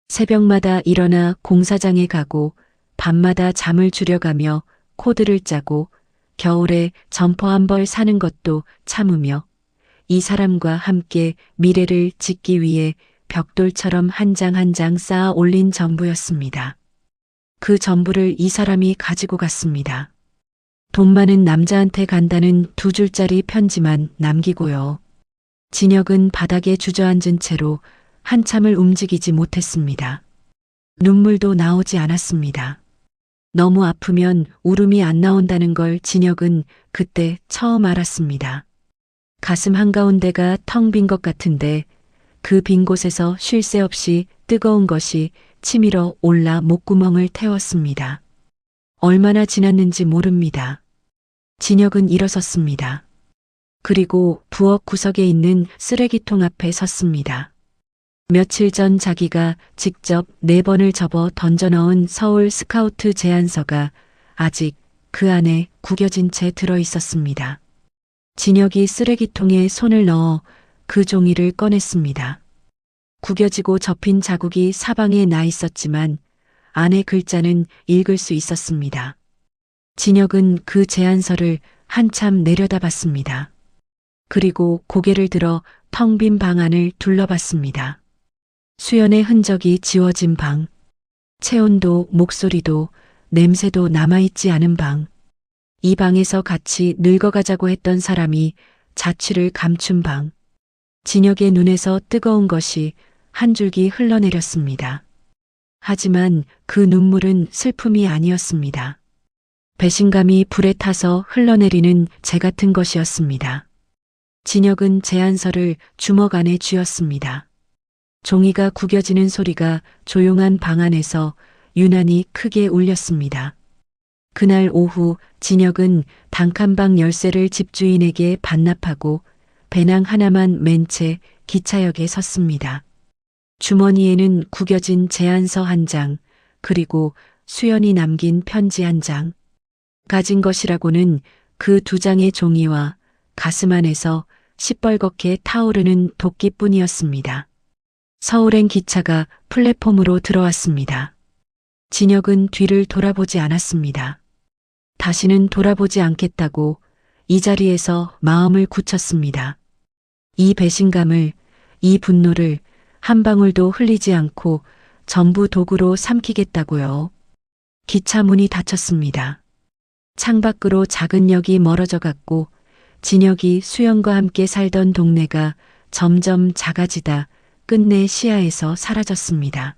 새벽마다 일어나 공사장에 가고 밤마다 잠을 줄여가며 코드를 짜고 겨울에 점퍼 한 벌 사는 것도 참으며 이 사람과 함께 미래를 짓기 위해 벽돌처럼 한 장 한 장 쌓아 올린 전부였습니다. 그 전부를 이 사람이 가지고 갔습니다. 돈 많은 남자한테 간다는 두 줄짜리 편지만 남기고요. 진혁은 바닥에 주저앉은 채로 한참을 움직이지 못했습니다. 눈물도 나오지 않았습니다. 너무 아프면 울음이 안 나온다는 걸 진혁은 그때 처음 알았습니다. 가슴 한가운데가 텅 빈 것 같은데 그 빈 곳에서 쉴 새 없이 뜨거운 것이 치밀어 올라 목구멍을 태웠습니다. 얼마나 지났는지 모릅니다. 진혁은 일어섰습니다. 그리고 부엌 구석에 있는 쓰레기통 앞에 섰습니다. 며칠 전 자기가 직접 4번을 접어 던져넣은 서울 스카우트 제안서가 아직 그 안에 구겨진 채 들어 있었습니다. 진혁이 쓰레기통에 손을 넣어 그 종이를 꺼냈습니다. 구겨지고 접힌 자국이 사방에 나 있었지만 안의 글자는 읽을 수 있었습니다. 진혁은 그 제안서를 한참 내려다봤습니다. 그리고 고개를 들어 텅 빈 방 안을 둘러봤습니다. 수연의 흔적이 지워진 방, 체온도 목소리도 냄새도 남아있지 않은 방, 이 방에서 같이 늙어가자고 했던 사람이 자취를 감춘 방, 진혁의 눈에서 뜨거운 것이 한 줄기 흘러내렸습니다. 하지만 그 눈물은 슬픔이 아니었습니다. 배신감이 불에 타서 흘러내리는 재 같은 것이었습니다. 진혁은 제안서를 주먹 안에 쥐었습니다. 종이가 구겨지는 소리가 조용한 방 안에서 유난히 크게 울렸습니다. 그날 오후 진혁은 단칸방 열쇠를 집주인에게 반납하고 배낭 하나만 맨 채 기차역에 섰습니다. 주머니에는 구겨진 제안서 한 장, 그리고 수연이 남긴 편지 한 장. 가진 것이라고는 그 2장의 종이와 가슴 안에서 시뻘겋게 타오르는 도끼뿐이었습니다. 서울행 기차가 플랫폼으로 들어왔습니다. 진혁은 뒤를 돌아보지 않았습니다. 다시는 돌아보지 않겠다고 이 자리에서 마음을 굳혔습니다. 이 배신감을, 이 분노를 한 방울도 흘리지 않고 전부 도구로 삼키겠다고요. 기차 문이 닫혔습니다. 창밖으로 작은 역이 멀어져 갔고 진혁이 수연과 함께 살던 동네가 점점 작아지다 끝내 시야에서 사라졌습니다.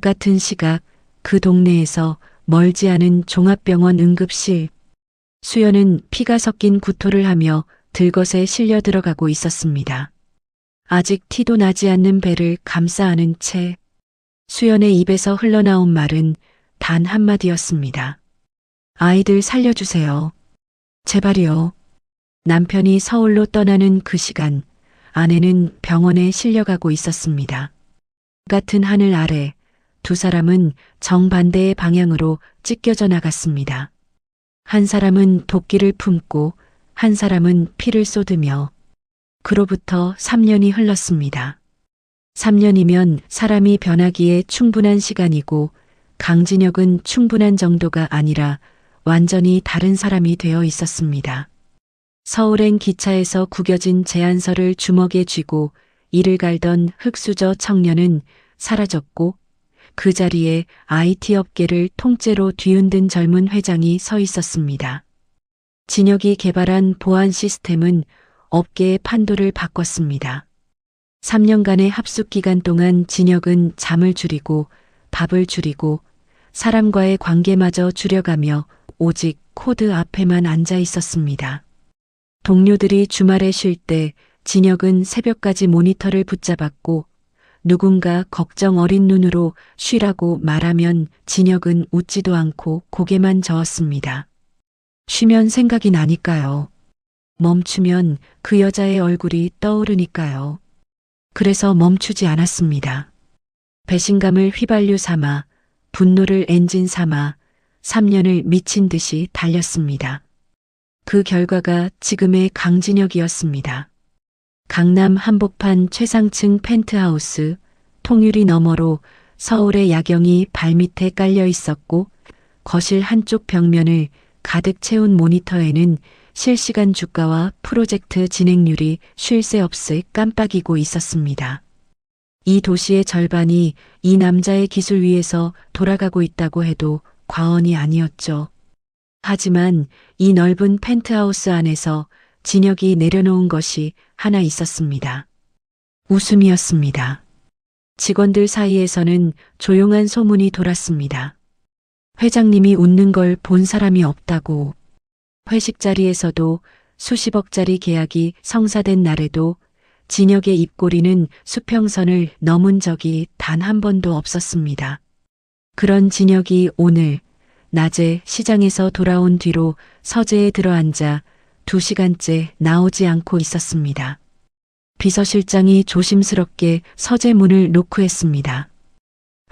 같은 시각 그 동네에서 멀지 않은 종합병원 응급실. 수연은 피가 섞인 구토를 하며 들것에 실려 들어가고 있었습니다. 아직 티도 나지 않는 배를 감싸 안은 채 수연의 입에서 흘러나온 말은 단 한마디였습니다. 아이들 살려주세요. 제발이요. 남편이 서울로 떠나는 그 시간 아내는 병원에 실려가고 있었습니다. 같은 하늘 아래 두 사람은 정반대의 방향으로 찢겨져 나갔습니다. 한 사람은 도끼를 품고 한 사람은 피를 쏟으며. 그로부터 3년이 흘렀습니다. 3년이면 사람이 변하기에 충분한 시간이고 강진혁은 충분한 정도가 아니라 완전히 다른 사람이 되어 있었습니다. 서울행 기차에서 구겨진 제안서를 주먹에 쥐고 이를 갈던 흑수저 청년은 사라졌고 그 자리에 IT 업계를 통째로 뒤흔든 젊은 회장이 서 있었습니다. 진혁이 개발한 보안 시스템은 업계의 판도를 바꿨습니다. 3년간의 합숙 기간 동안 진혁은 잠을 줄이고 밥을 줄이고 사람과의 관계마저 줄여가며 오직 코드 앞에만 앉아 있었습니다. 동료들이 주말에 쉴 때 진혁은 새벽까지 모니터를 붙잡았고 누군가 걱정 어린 눈으로 쉬라고 말하면 진혁은 웃지도 않고 고개만 저었습니다. 쉬면 생각이 나니까요. 멈추면 그 여자의 얼굴이 떠오르니까요. 그래서 멈추지 않았습니다. 배신감을 휘발유 삼아 분노를 엔진 삼아 3년을 미친 듯이 달렸습니다. 그 결과가 지금의 강진혁이었습니다. 강남 한복판 최상층 펜트하우스, 통유리 너머로 서울의 야경이 발밑에 깔려 있었고 거실 한쪽 벽면을 가득 채운 모니터에는 실시간 주가와 프로젝트 진행률이 쉴 새 없이 깜빡이고 있었습니다. 이 도시의 절반이 이 남자의 기술 위에서 돌아가고 있다고 해도 과언이 아니었죠. 하지만 이 넓은 펜트하우스 안에서 진혁이 내려놓은 것이 하나 있었습니다. 웃음이었습니다. 직원들 사이에서는 조용한 소문이 돌았습니다. 회장님이 웃는 걸 본 사람이 없다고. 회식 자리에서도 수십억짜리 계약이 성사된 날에도 진혁의 입꼬리는 수평선을 넘은 적이 단 한 번도 없었습니다. 그런 진혁이 오늘 낮에 시장에서 돌아온 뒤로 서재에 들어앉아 2시간째 나오지 않고 있었습니다. 비서실장이 조심스럽게 서재 문을 노크했습니다.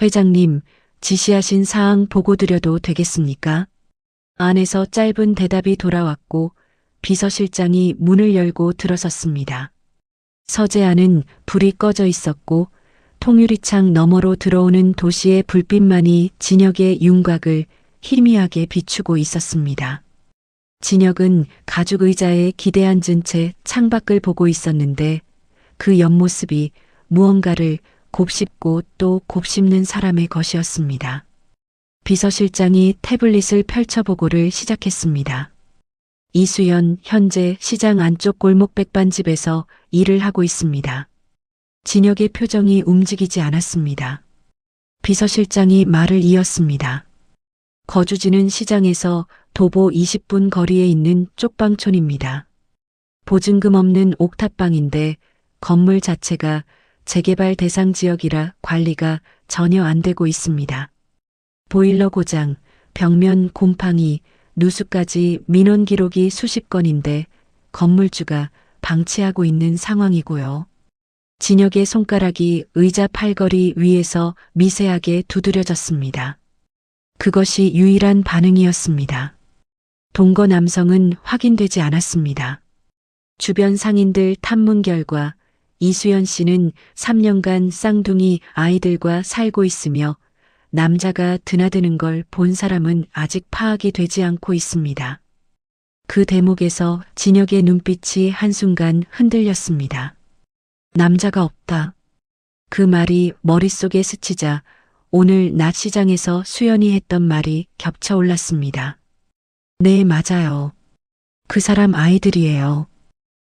회장님, 지시하신 사항 보고 드려도 되겠습니까? 안에서 짧은 대답이 돌아왔고 비서실장이 문을 열고 들어섰습니다. 서재 안은 불이 꺼져 있었고 통유리창 너머로 들어오는 도시의 불빛만이 진혁의 윤곽을 희미하게 비추고 있었습니다. 진혁은 가죽 의자에 기대 앉은 채 창밖을 보고 있었는데 그 옆모습이 무언가를 곱씹고 또 곱씹는 사람의 것이었습니다. 비서실장이 태블릿을 펼쳐보고를 시작했습니다. 이수연 현재 시장 안쪽 골목 백반집에서 일을 하고 있습니다. 진혁의 표정이 움직이지 않았습니다. 비서실장이 말을 이었습니다. 거주지는 시장에서 도보 20분 거리에 있는 쪽방촌입니다. 보증금 없는 옥탑방인데 건물 자체가 재개발 대상 지역이라 관리가 전혀 안 되고 있습니다. 보일러 고장, 벽면 곰팡이, 누수까지 민원 기록이 수십 건인데 건물주가 방치하고 있는 상황이고요. 진혁의 손가락이 의자 팔걸이 위에서 미세하게 두드려졌습니다. 그것이 유일한 반응이었습니다. 동거 남성은 확인되지 않았습니다. 주변 상인들 탐문 결과 이수연 씨는 3년간 쌍둥이 아이들과 살고 있으며 남자가 드나드는 걸 본 사람은 아직 파악이 되지 않고 있습니다. 그 대목에서 진혁의 눈빛이 한순간 흔들렸습니다. 남자가 없다. 그 말이 머릿속에 스치자 오늘 낮 시장에서 수연이 했던 말이 겹쳐 올랐습니다. 네, 맞아요. 그 사람 아이들이에요.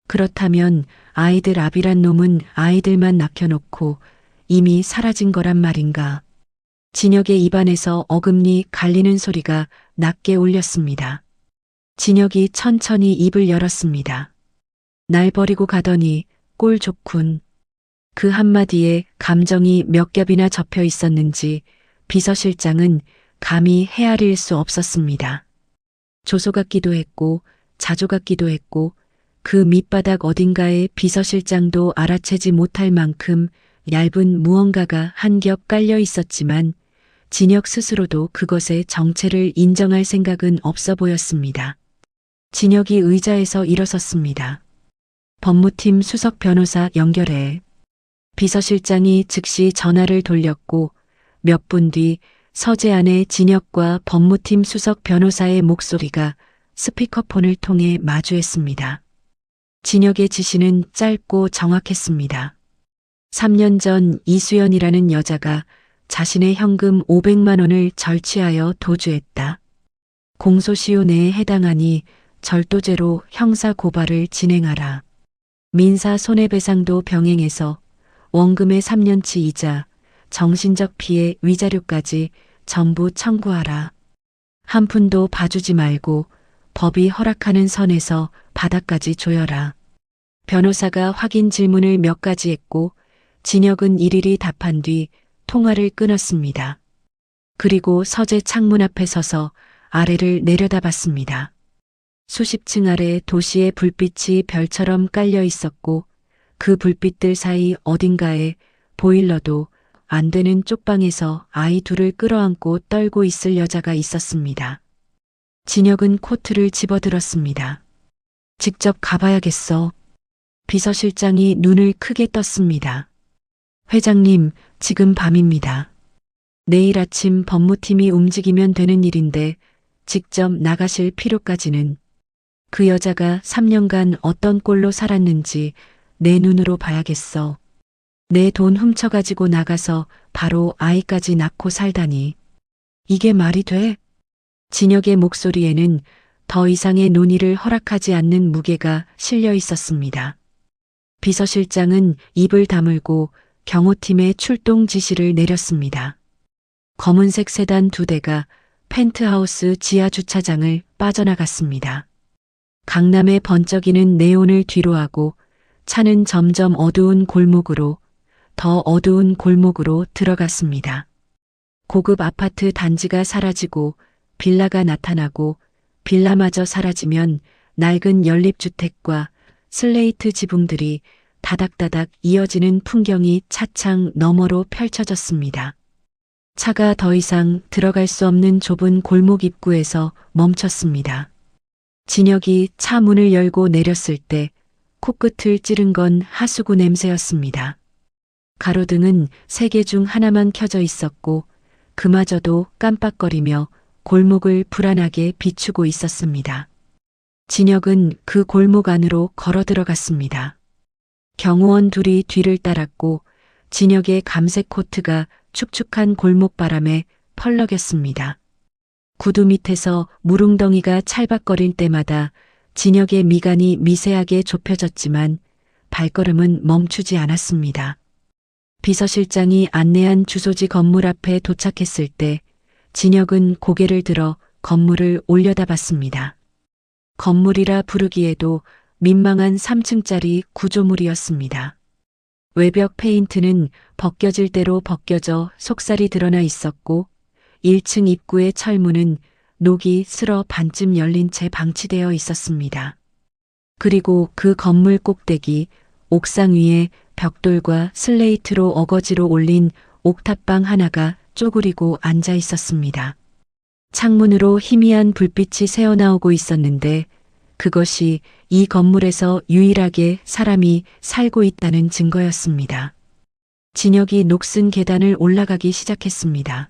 그렇다면 아이들 압이란 놈은 아이들만 낳겨놓고 이미 사라진 거란 말인가. 진혁의 입안에서 어금니 갈리는 소리가 낮게 울렸습니다. 진혁이 천천히 입을 열었습니다. 날 버리고 가더니 꼴 좋군. 그 한마디에 감정이 몇 겹이나 접혀 있었는지 비서실장은 감히 헤아릴 수 없었습니다. 조소 같기도 했고 자조 같기도 했고 그 밑바닥 어딘가에 비서실장도 알아채지 못할 만큼 얇은 무언가가 한 겹 깔려 있었지만 진혁 스스로도 그것의 정체를 인정할 생각은 없어 보였습니다. 진혁이 의자에서 일어섰습니다. 법무팀 수석 변호사 연결해. 비서실장이 즉시 전화를 돌렸고 몇 분 뒤 서재 안에 진혁과 법무팀 수석 변호사의 목소리가 스피커폰을 통해 마주했습니다. 진혁의 지시는 짧고 정확했습니다. 3년 전 이수연이라는 여자가 자신의 현금 500만 원을 절취하여 도주했다. 공소시효 내에 해당하니 절도죄로 형사 고발을 진행하라. 민사 손해배상도 병행해서 원금의 3년치 이자, 정신적 피해 위자료까지 전부 청구하라. 한 푼도 봐주지 말고 법이 허락하는 선에서 바닥까지 조여라. 변호사가 확인 질문을 몇 가지 했고 진혁은 일일이 답한 뒤 통화를 끊었습니다. 그리고 서재 창문 앞에 서서 아래를 내려다봤습니다. 수십 층 아래 도시의 불빛이 별처럼 깔려 있었고 그 불빛들 사이 어딘가에 보일러도 안 되는 쪽방에서 아이 둘을 끌어안고 떨고 있을 여자가 있었습니다. 진혁은 코트를 집어들었습니다. 직접 가봐야겠어. 비서실장이 눈을 크게 떴습니다. 회장님, 지금 밤입니다. 내일 아침 법무팀이 움직이면 되는 일인데 직접 나가실 필요까지는. 그 여자가 3년간 어떤 꼴로 살았는지 내 눈으로 봐야겠어. 내 돈 훔쳐가지고 나가서 바로 아이까지 낳고 살다니. 이게 말이 돼? 진혁의 목소리에는 더 이상의 논의를 허락하지 않는 무게가 실려 있었습니다. 비서실장은 입을 다물고 경호팀의 출동 지시를 내렸습니다. 검은색 세단 2대가 펜트하우스 지하 주차장을 빠져나갔습니다. 강남의 번쩍이는 네온을 뒤로하고 차는 점점 어두운 골목으로, 더 어두운 골목으로 들어갔습니다. 고급 아파트 단지가 사라지고 빌라가 나타나고 빌라마저 사라지면 낡은 연립주택과 슬레이트 지붕들이 다닥다닥 이어지는 풍경이 차창 너머로 펼쳐졌습니다. 차가 더 이상 들어갈 수 없는 좁은 골목 입구에서 멈췄습니다. 진혁이 차 문을 열고 내렸을 때 코끝을 찌른 건 하수구 냄새였습니다. 가로등은 3개 중 하나만 켜져 있었고 그마저도 깜빡거리며 골목을 불안하게 비추고 있었습니다. 진혁은 그 골목 안으로 걸어 들어갔습니다. 경호원 둘이 뒤를 따랐고 진혁의 감색 코트가 축축한 골목바람에 펄럭였습니다. 구두 밑에서 무릉덩이가 찰박거릴 때마다 진혁의 미간이 미세하게 좁혀졌지만 발걸음은 멈추지 않았습니다. 비서실장이 안내한 주소지 건물 앞에 도착했을 때 진혁은 고개를 들어 건물을 올려다봤습니다. 건물이라 부르기에도 민망한 3층짜리 구조물이었습니다. 외벽 페인트는 벗겨질 대로 벗겨져 속살이 드러나 있었고 1층 입구의 철문은 녹이 슬어 반쯤 열린 채 방치되어 있었습니다. 그리고 그 건물 꼭대기 옥상 위에 벽돌과 슬레이트로 어거지로 올린 옥탑방 하나가 쪼그리고 앉아 있었습니다. 창문으로 희미한 불빛이 새어나오고 있었는데 그것이 이 건물에서 유일하게 사람이 살고 있다는 증거였습니다. 진혁이 녹슨 계단을 올라가기 시작했습니다.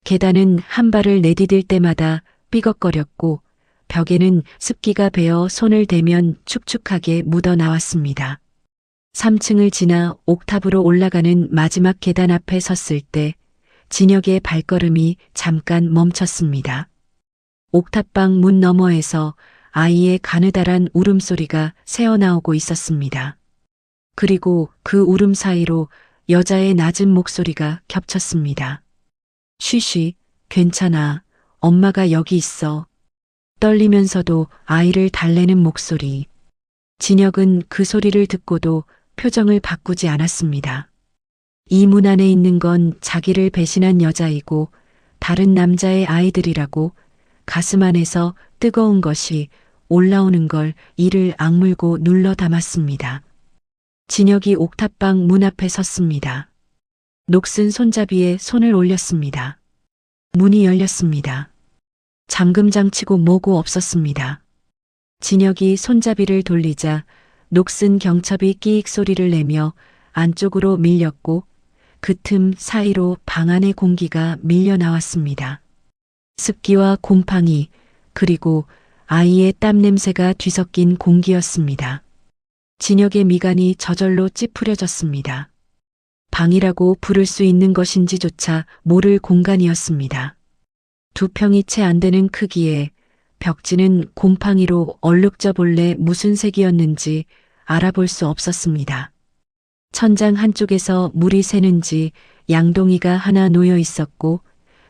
계단은 한 발을 내디딜 때마다 삐걱거렸고 벽에는 습기가 배어 손을 대면 축축하게 묻어 나왔습니다. 3층을 지나 옥탑으로 올라가는 마지막 계단 앞에 섰을 때 진혁의 발걸음이 잠깐 멈췄습니다. 옥탑방 문 너머에서 아이의 가느다란 울음소리가 새어나오고 있었습니다. 그리고 그 울음 사이로 여자의 낮은 목소리가 겹쳤습니다. 쉬쉬, 괜찮아. 엄마가 여기 있어. 떨리면서도 아이를 달래는 목소리. 진혁은 그 소리를 듣고도 표정을 바꾸지 않았습니다. 이 문 안에 있는 건 자기를 배신한 여자이고 다른 남자의 아이들이라고 가슴 안에서 뜨거운 것이 올라오는 걸 이를 악물고 눌러 담았습니다. 진혁이 옥탑방 문 앞에 섰습니다. 녹슨 손잡이에 손을 올렸습니다. 문이 열렸습니다. 잠금장치고 뭐고 없었습니다. 진혁이 손잡이를 돌리자 녹슨 경첩이 끼익 소리를 내며 안쪽으로 밀렸고 그 틈 사이로 방 안의 공기가 밀려 나왔습니다. 습기와 곰팡이 그리고 아이의 땀 냄새가 뒤섞인 공기였습니다. 진혁의 미간이 저절로 찌푸려졌습니다. 방이라고 부를 수 있는 것인지조차 모를 공간이었습니다. 2평이 채 안 되는 크기에 벽지는 곰팡이로 얼룩져 본래 무슨 색이었는지 알아볼 수 없었습니다. 천장 한쪽에서 물이 새는지 양동이가 하나 놓여 있었고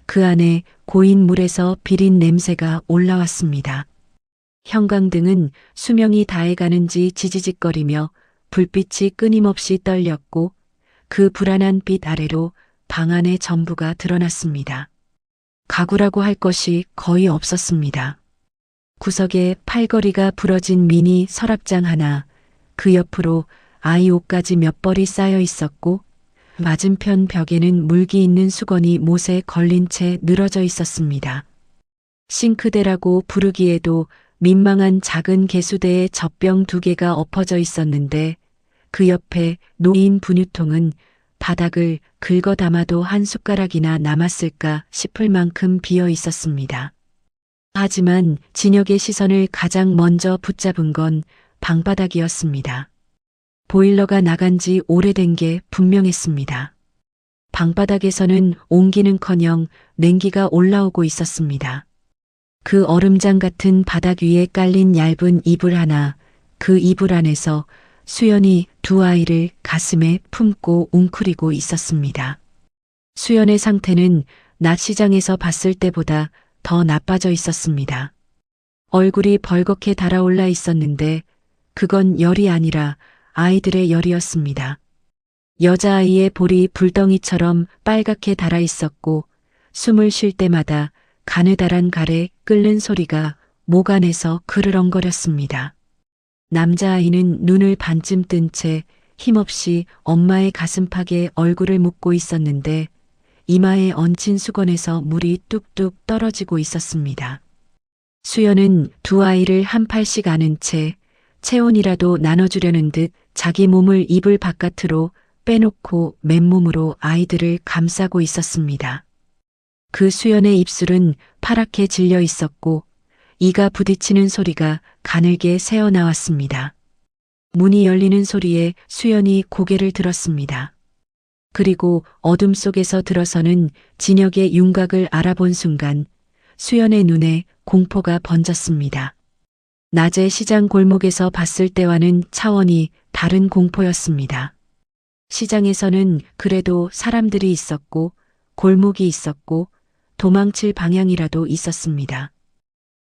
그 안에 고인 물에서 비린 냄새가 올라왔습니다. 형광등은 수명이 다해가는지 지지직거리며 불빛이 끊임없이 떨렸고 그 불안한 빛 아래로 방 안의 전부가 드러났습니다. 가구라고 할 것이 거의 없었습니다. 구석에 팔걸이가 부러진 미니 서랍장 하나, 그 옆으로 아이 옷까지 몇 벌이 쌓여 있었고 맞은편 벽에는 물기 있는 수건이 못에 걸린 채 늘어져 있었습니다. 싱크대라고 부르기에도 민망한 작은 개수대에 젖병 2개가 엎어져 있었는데 그 옆에 놓인 분유통은 바닥을 긁어 담아도 한 숟가락이나 남았을까 싶을 만큼 비어 있었습니다. 하지만 진혁의 시선을 가장 먼저 붙잡은 건 방바닥이었습니다. 보일러가 나간 지 오래된 게 분명했습니다. 방바닥에서는 온기는커녕 냉기가 올라오고 있었습니다. 그 얼음장 같은 바닥 위에 깔린 얇은 이불 하나, 그 이불 안에서 수연이 2 아이를 가슴에 품고 웅크리고 있었습니다. 수연의 상태는 낮 시장에서 봤을 때보다 더 나빠져 있었습니다. 얼굴이 벌겋게 달아올라 있었는데 그건 열이 아니라 아이들의 열이었습니다. 여자아이의 볼이 불덩이처럼 빨갛게 달아 있었고 숨을 쉴 때마다 가느다란 갈에 끓는 소리가 목 안에서 그르렁거렸습니다. 남자아이는 눈을 반쯤 뜬 채 힘없이 엄마의 가슴팍에 얼굴을 묻고 있었는데 이마에 얹힌 수건에서 물이 뚝뚝 떨어지고 있었습니다. 수연은 2 아이를 한 팔씩 안은 채 체온이라도 나눠주려는 듯 자기 몸을 이불 바깥으로 빼놓고 맨몸으로 아이들을 감싸고 있었습니다. 그 수연의 입술은 파랗게 질려 있었고 이가 부딪히는 소리가 가늘게 새어나왔습니다. 문이 열리는 소리에 수연이 고개를 들었습니다. 그리고 어둠 속에서 들어서는 진혁의 윤곽을 알아본 순간 수연의 눈에 공포가 번졌습니다. 낮에 시장 골목에서 봤을 때와는 차원이 다른 공포였습니다. 시장에서는 그래도 사람들이 있었고 골목이 있었고 도망칠 방향이라도 있었습니다.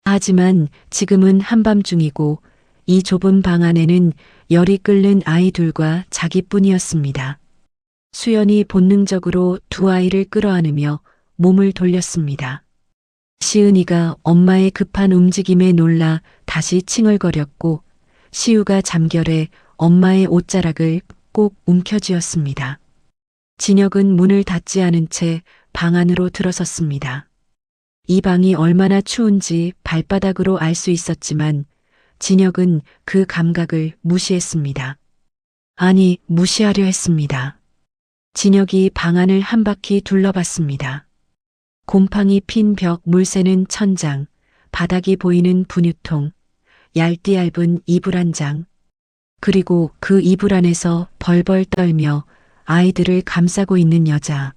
하지만 지금은 한밤중이고 이 좁은 방 안에는 열이 끓는 아이 2과 자기뿐이었습니다. 수연이 본능적으로 2 아이를 끌어안으며 몸을 돌렸습니다. 시은이가 엄마의 급한 움직임에 놀라 다시 칭얼거렸고 시우가 잠결에 엄마의 옷자락을 꼭 움켜쥐었습니다. 진혁은 문을 닫지 않은 채 방 안으로 들어섰습니다. 이 방이 얼마나 추운지 발바닥으로 알 수 있었지만 진혁은 그 감각을 무시했습니다. 아니, 무시하려 했습니다. 진혁이 방 안을 한 바퀴 둘러봤습니다. 곰팡이 핀 벽, 물새는 천장, 바닥이 보이는 분유통, 얇디 얇은 이불 한 장, 그리고 그 이불 안에서 벌벌 떨며 아이들을 감싸고 있는 여자.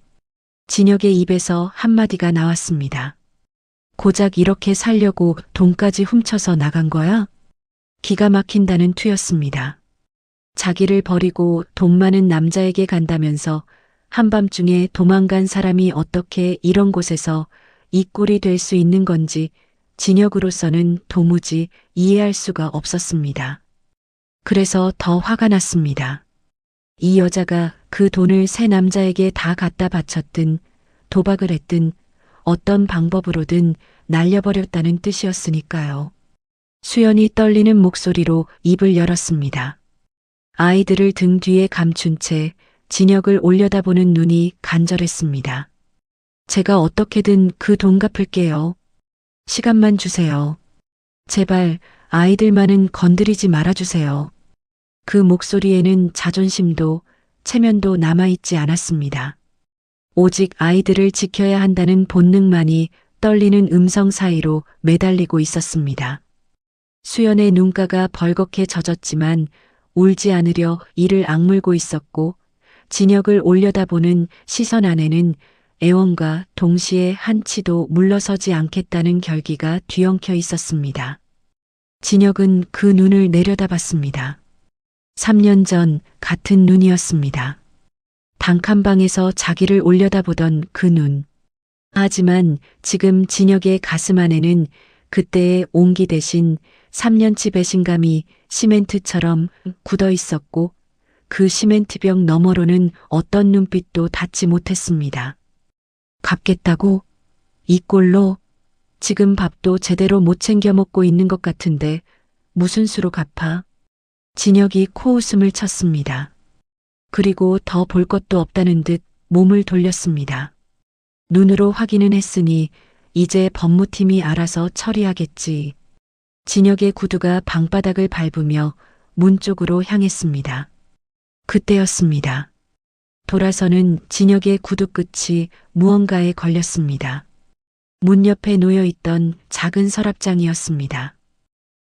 진혁의 입에서 한마디가 나왔습니다. 고작 이렇게 살려고 돈까지 훔쳐서 나간 거야? 기가 막힌다는 투였습니다. 자기를 버리고 돈 많은 남자에게 간다면서 한밤중에 도망간 사람이 어떻게 이런 곳에서 이 꼴이 될 수 있는 건지 진혁으로서는 도무지 이해할 수가 없었습니다. 그래서 더 화가 났습니다. 이 여자가 그 돈을 새 남자에게 다 갖다 바쳤든 도박을 했든 어떤 방법으로든 날려버렸다는 뜻이었으니까요. 수연이 떨리는 목소리로 입을 열었습니다. 아이들을 등 뒤에 감춘 채 진혁을 올려다보는 눈이 간절했습니다. 제가 어떻게든 그 돈 갚을게요. 시간만 주세요. 제발 아이들만은 건드리지 말아주세요. 그 목소리에는 자존심도 체면도 남아있지 않았습니다. 오직 아이들을 지켜야 한다는 본능만이 떨리는 음성 사이로 매달리고 있었습니다. 수연의 눈가가 벌겋게 젖었지만 울지 않으려 이를 악물고 있었고 진혁을 올려다보는 시선 안에는 애원과 동시에 한치도 물러서지 않겠다는 결기가 뒤엉켜 있었습니다. 진혁은 그 눈을 내려다봤습니다. 3년 전 같은 눈이었습니다. 단칸방에서 자기를 올려다보던 그 눈. 하지만 지금 진혁의 가슴 안에는 그때의 온기 대신 3년치 배신감이 시멘트처럼 굳어 있었고 그 시멘트벽 너머로는 어떤 눈빛도 닿지 못했습니다. 갚겠다고? 이 꼴로? 지금 밥도 제대로 못 챙겨 먹고 있는 것 같은데 무슨 수로 갚아? 진혁이 코웃음을 쳤습니다. 그리고 더 볼 것도 없다는 듯 몸을 돌렸습니다. 눈으로 확인은 했으니 이제 법무팀이 알아서 처리하겠지. 진혁의 구두가 방바닥을 밟으며 문 쪽으로 향했습니다. 그때였습니다. 돌아서는 진혁의 구두 끝이 무언가에 걸렸습니다. 문 옆에 놓여있던 작은 서랍장이었습니다.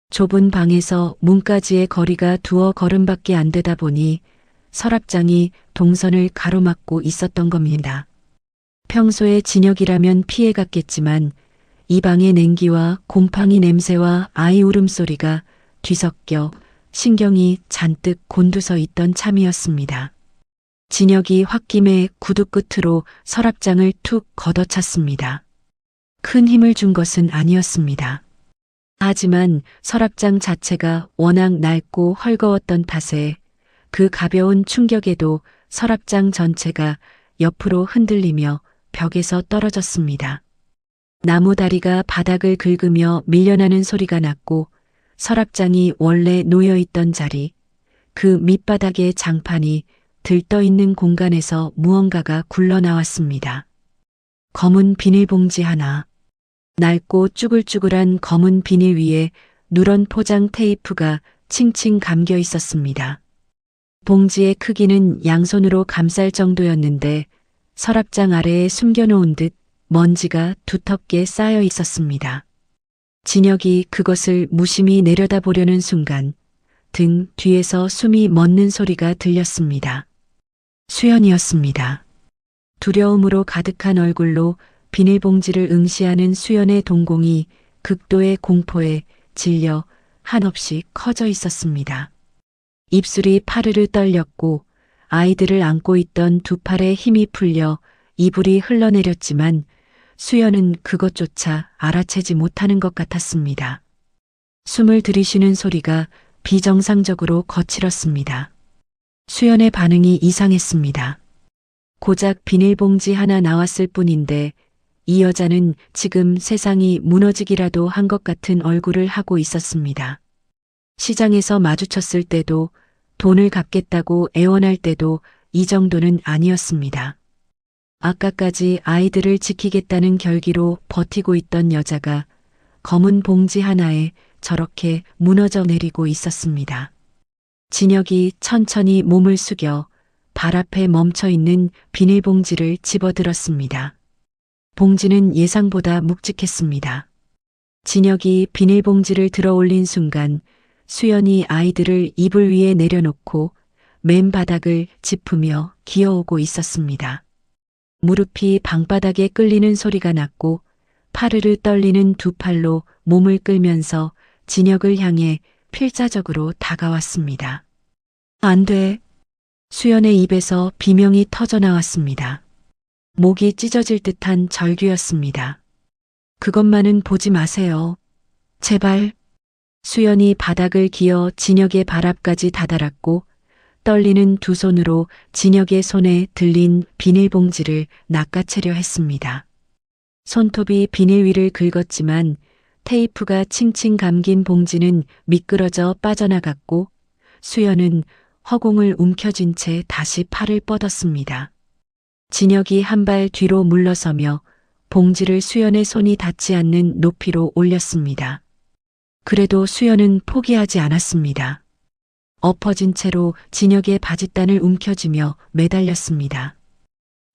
좁은 방에서 문까지의 거리가 2걸음밖에 안 되다 보니 서랍장이 동선을 가로막고 있었던 겁니다. 평소에 진혁이라면 피해갔겠지만 이 방의 냉기와 곰팡이 냄새와 아이 울음소리가 뒤섞여 신경이 잔뜩 곤두서 있던 참이었습니다. 진혁이 홧김에 구두 끝으로 서랍장을 툭 걷어찼습니다. 큰 힘을 준 것은 아니었습니다. 하지만 서랍장 자체가 워낙 낡고 헐거웠던 탓에 그 가벼운 충격에도 서랍장 전체가 옆으로 흔들리며 벽에서 떨어졌습니다. 나무 다리가 바닥을 긁으며 밀려나는 소리가 났고 서랍장이 원래 놓여있던 자리, 그 밑바닥의 장판이 들떠있는 공간에서 무언가가 굴러나왔습니다. 검은 비닐봉지 하나. 낡고 쭈글쭈글한 검은 비닐 위에 누런 포장 테이프가 칭칭 감겨 있었습니다. 봉지의 크기는 양손으로 감쌀 정도였는데 서랍장 아래에 숨겨놓은 듯 먼지가 두텁게 쌓여 있었습니다. 진혁이 그것을 무심히 내려다보려는 순간 등 뒤에서 숨이 멎는 소리가 들렸습니다. 수연이었습니다. 두려움으로 가득한 얼굴로 비닐봉지를 응시하는 수연의 동공이 극도의 공포에 질려 한없이 커져 있었습니다. 입술이 파르르 떨렸고 아이들을 안고 있던 두 팔에 힘이 풀려 이불이 흘러내렸지만 수연은 그것조차 알아채지 못하는 것 같았습니다. 숨을 들이쉬는 소리가 비정상적으로 거칠었습니다. 수연의 반응이 이상했습니다. 고작 비닐봉지 하나 나왔을 뿐인데 이 여자는 지금 세상이 무너지기라도 한 것 같은 얼굴을 하고 있었습니다. 시장에서 마주쳤을 때도 돈을 갚겠다고 애원할 때도 이 정도는 아니었습니다. 아까까지 아이들을 지키겠다는 결기로 버티고 있던 여자가 검은 봉지 하나에 저렇게 무너져 내리고 있었습니다. 진혁이 천천히 몸을 숙여 발 앞에 멈춰 있는 비닐봉지를 집어들었습니다. 봉지는 예상보다 묵직했습니다. 진혁이 비닐봉지를 들어 올린 순간 수연이 아이들을 이불 위에 내려놓고 맨 바닥을 짚으며 기어오고 있었습니다. 무릎이 방바닥에 끌리는 소리가 났고 파르르 떨리는 두 팔로 몸을 끌면서 진혁을 향해 필사적으로 다가왔습니다. 안 돼. 수연의 입에서 비명이 터져 나왔습니다. 목이 찢어질 듯한 절규였습니다. 그것만은 보지 마세요. 제발. 수연이 바닥을 기어 진혁의 발 앞까지 다다랐고 떨리는 두 손으로 진혁의 손에 들린 비닐봉지를 낚아채려 했습니다. 손톱이 비닐 위를 긁었지만 테이프가 칭칭 감긴 봉지는 미끄러져 빠져나갔고 수연은 허공을 움켜쥔 채 다시 팔을 뻗었습니다. 진혁이 한 발 뒤로 물러서며 봉지를 수연의 손이 닿지 않는 높이로 올렸습니다. 그래도 수연은 포기하지 않았습니다. 엎어진 채로 진혁의 바짓단을 움켜쥐며 매달렸습니다.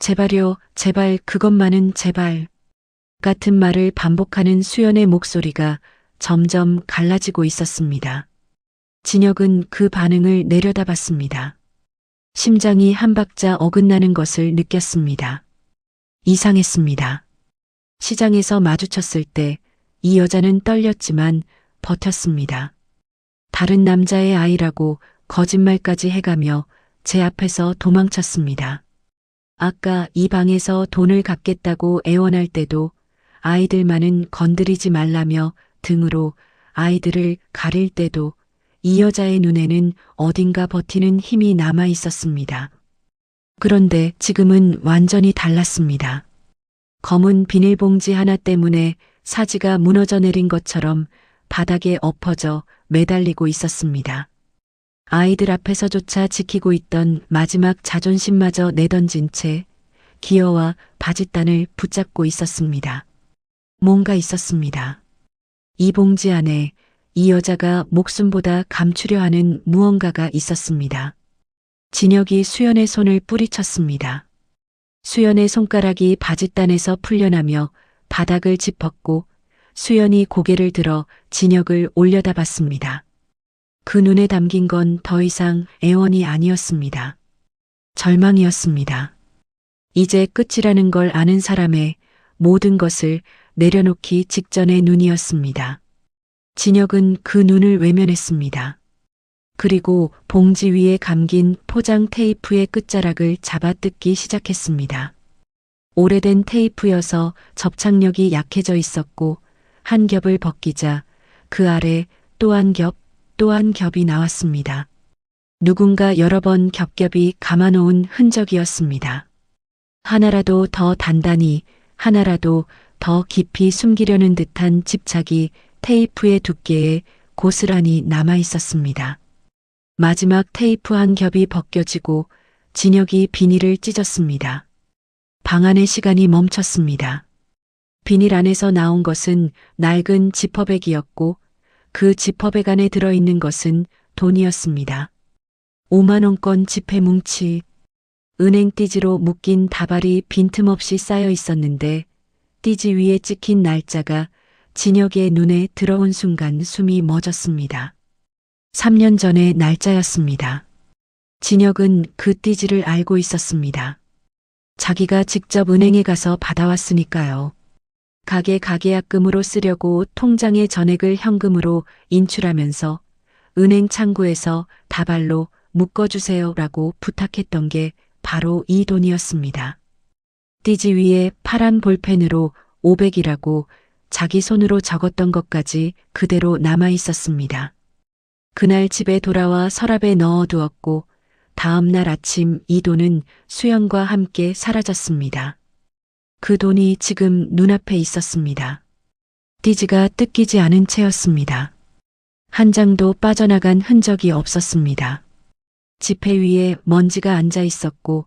제발요, 제발, 그것만은 제발. 같은 말을 반복하는 수연의 목소리가 점점 갈라지고 있었습니다. 진혁은 그 반응을 내려다봤습니다. 심장이 한 박자 어긋나는 것을 느꼈습니다. 이상했습니다. 시장에서 마주쳤을 때 이 여자는 떨렸지만 버텼습니다. 다른 남자의 아이라고 거짓말까지 해가며 제 앞에서 도망쳤습니다. 아까 이 방에서 돈을 갚겠다고 애원할 때도 아이들만은 건드리지 말라며 등으로 아이들을 가릴 때도 이 여자의 눈에는 어딘가 버티는 힘이 남아 있었습니다. 그런데 지금은 완전히 달랐습니다. 검은 비닐봉지 하나 때문에 사지가 무너져 내린 것처럼 바닥에 엎어져 매달리고 있었습니다. 아이들 앞에서조차 지키고 있던 마지막 자존심마저 내던진 채 기어와 바짓단을 붙잡고 있었습니다. 뭔가 있었습니다. 이 봉지 안에 이 여자가 목숨보다 감추려 하는 무언가가 있었습니다. 진혁이 수연의 손을 뿌리쳤습니다. 수연의 손가락이 바짓단에서 풀려나며 바닥을 짚었고 수연이 고개를 들어 진혁을 올려다봤습니다. 그 눈에 담긴 건 더 이상 애원이 아니었습니다. 절망이었습니다. 이제 끝이라는 걸 아는 사람의 모든 것을 내려놓기 직전의 눈이었습니다. 진혁은 그 눈을 외면했습니다. 그리고 봉지 위에 감긴 포장 테이프의 끝자락을 잡아뜯기 시작했습니다. 오래된 테이프여서 접착력이 약해져 있었고 한 겹을 벗기자 그 아래 또 한 겹, 또 한 겹이 나왔습니다. 누군가 여러 번 겹겹이 감아놓은 흔적이었습니다. 하나라도 더 단단히, 하나라도 더 깊이 숨기려는 듯한 집착이 테이프의 두께에 고스란히 남아 있었습니다. 마지막 테이프 한 겹이 벗겨지고 진혁이 비닐을 찢었습니다. 방 안의 시간이 멈췄습니다. 비닐 안에서 나온 것은 낡은 지퍼백이었고 그 지퍼백 안에 들어있는 것은 돈이었습니다. 5만 원권 지폐 뭉치, 은행 띠지로 묶인 다발이 빈틈없이 쌓여 있었는데 띠지 위에 찍힌 날짜가 진혁의 눈에 들어온 순간 숨이 멎었습니다. 3년 전의 날짜였습니다. 진혁은 그 띠지를 알고 있었습니다. 자기가 직접 은행에 가서 받아왔으니까요. 가게 가계약금으로 쓰려고 통장에 전액을 현금으로 인출하면서 은행 창구에서 다발로 묶어주세요라고 부탁했던 게 바로 이 돈이었습니다. 띠지 위에 파란 볼펜으로 500이라고 자기 손으로 적었던 것까지 그대로 남아 있었습니다. 그날 집에 돌아와 서랍에 넣어두었고 다음 날 아침 이 돈은 수연과 함께 사라졌습니다. 그 돈이 지금 눈앞에 있었습니다. 띠지가 뜯기지 않은 채였습니다. 한 장도 빠져나간 흔적이 없었습니다. 지폐 위에 먼지가 앉아 있었고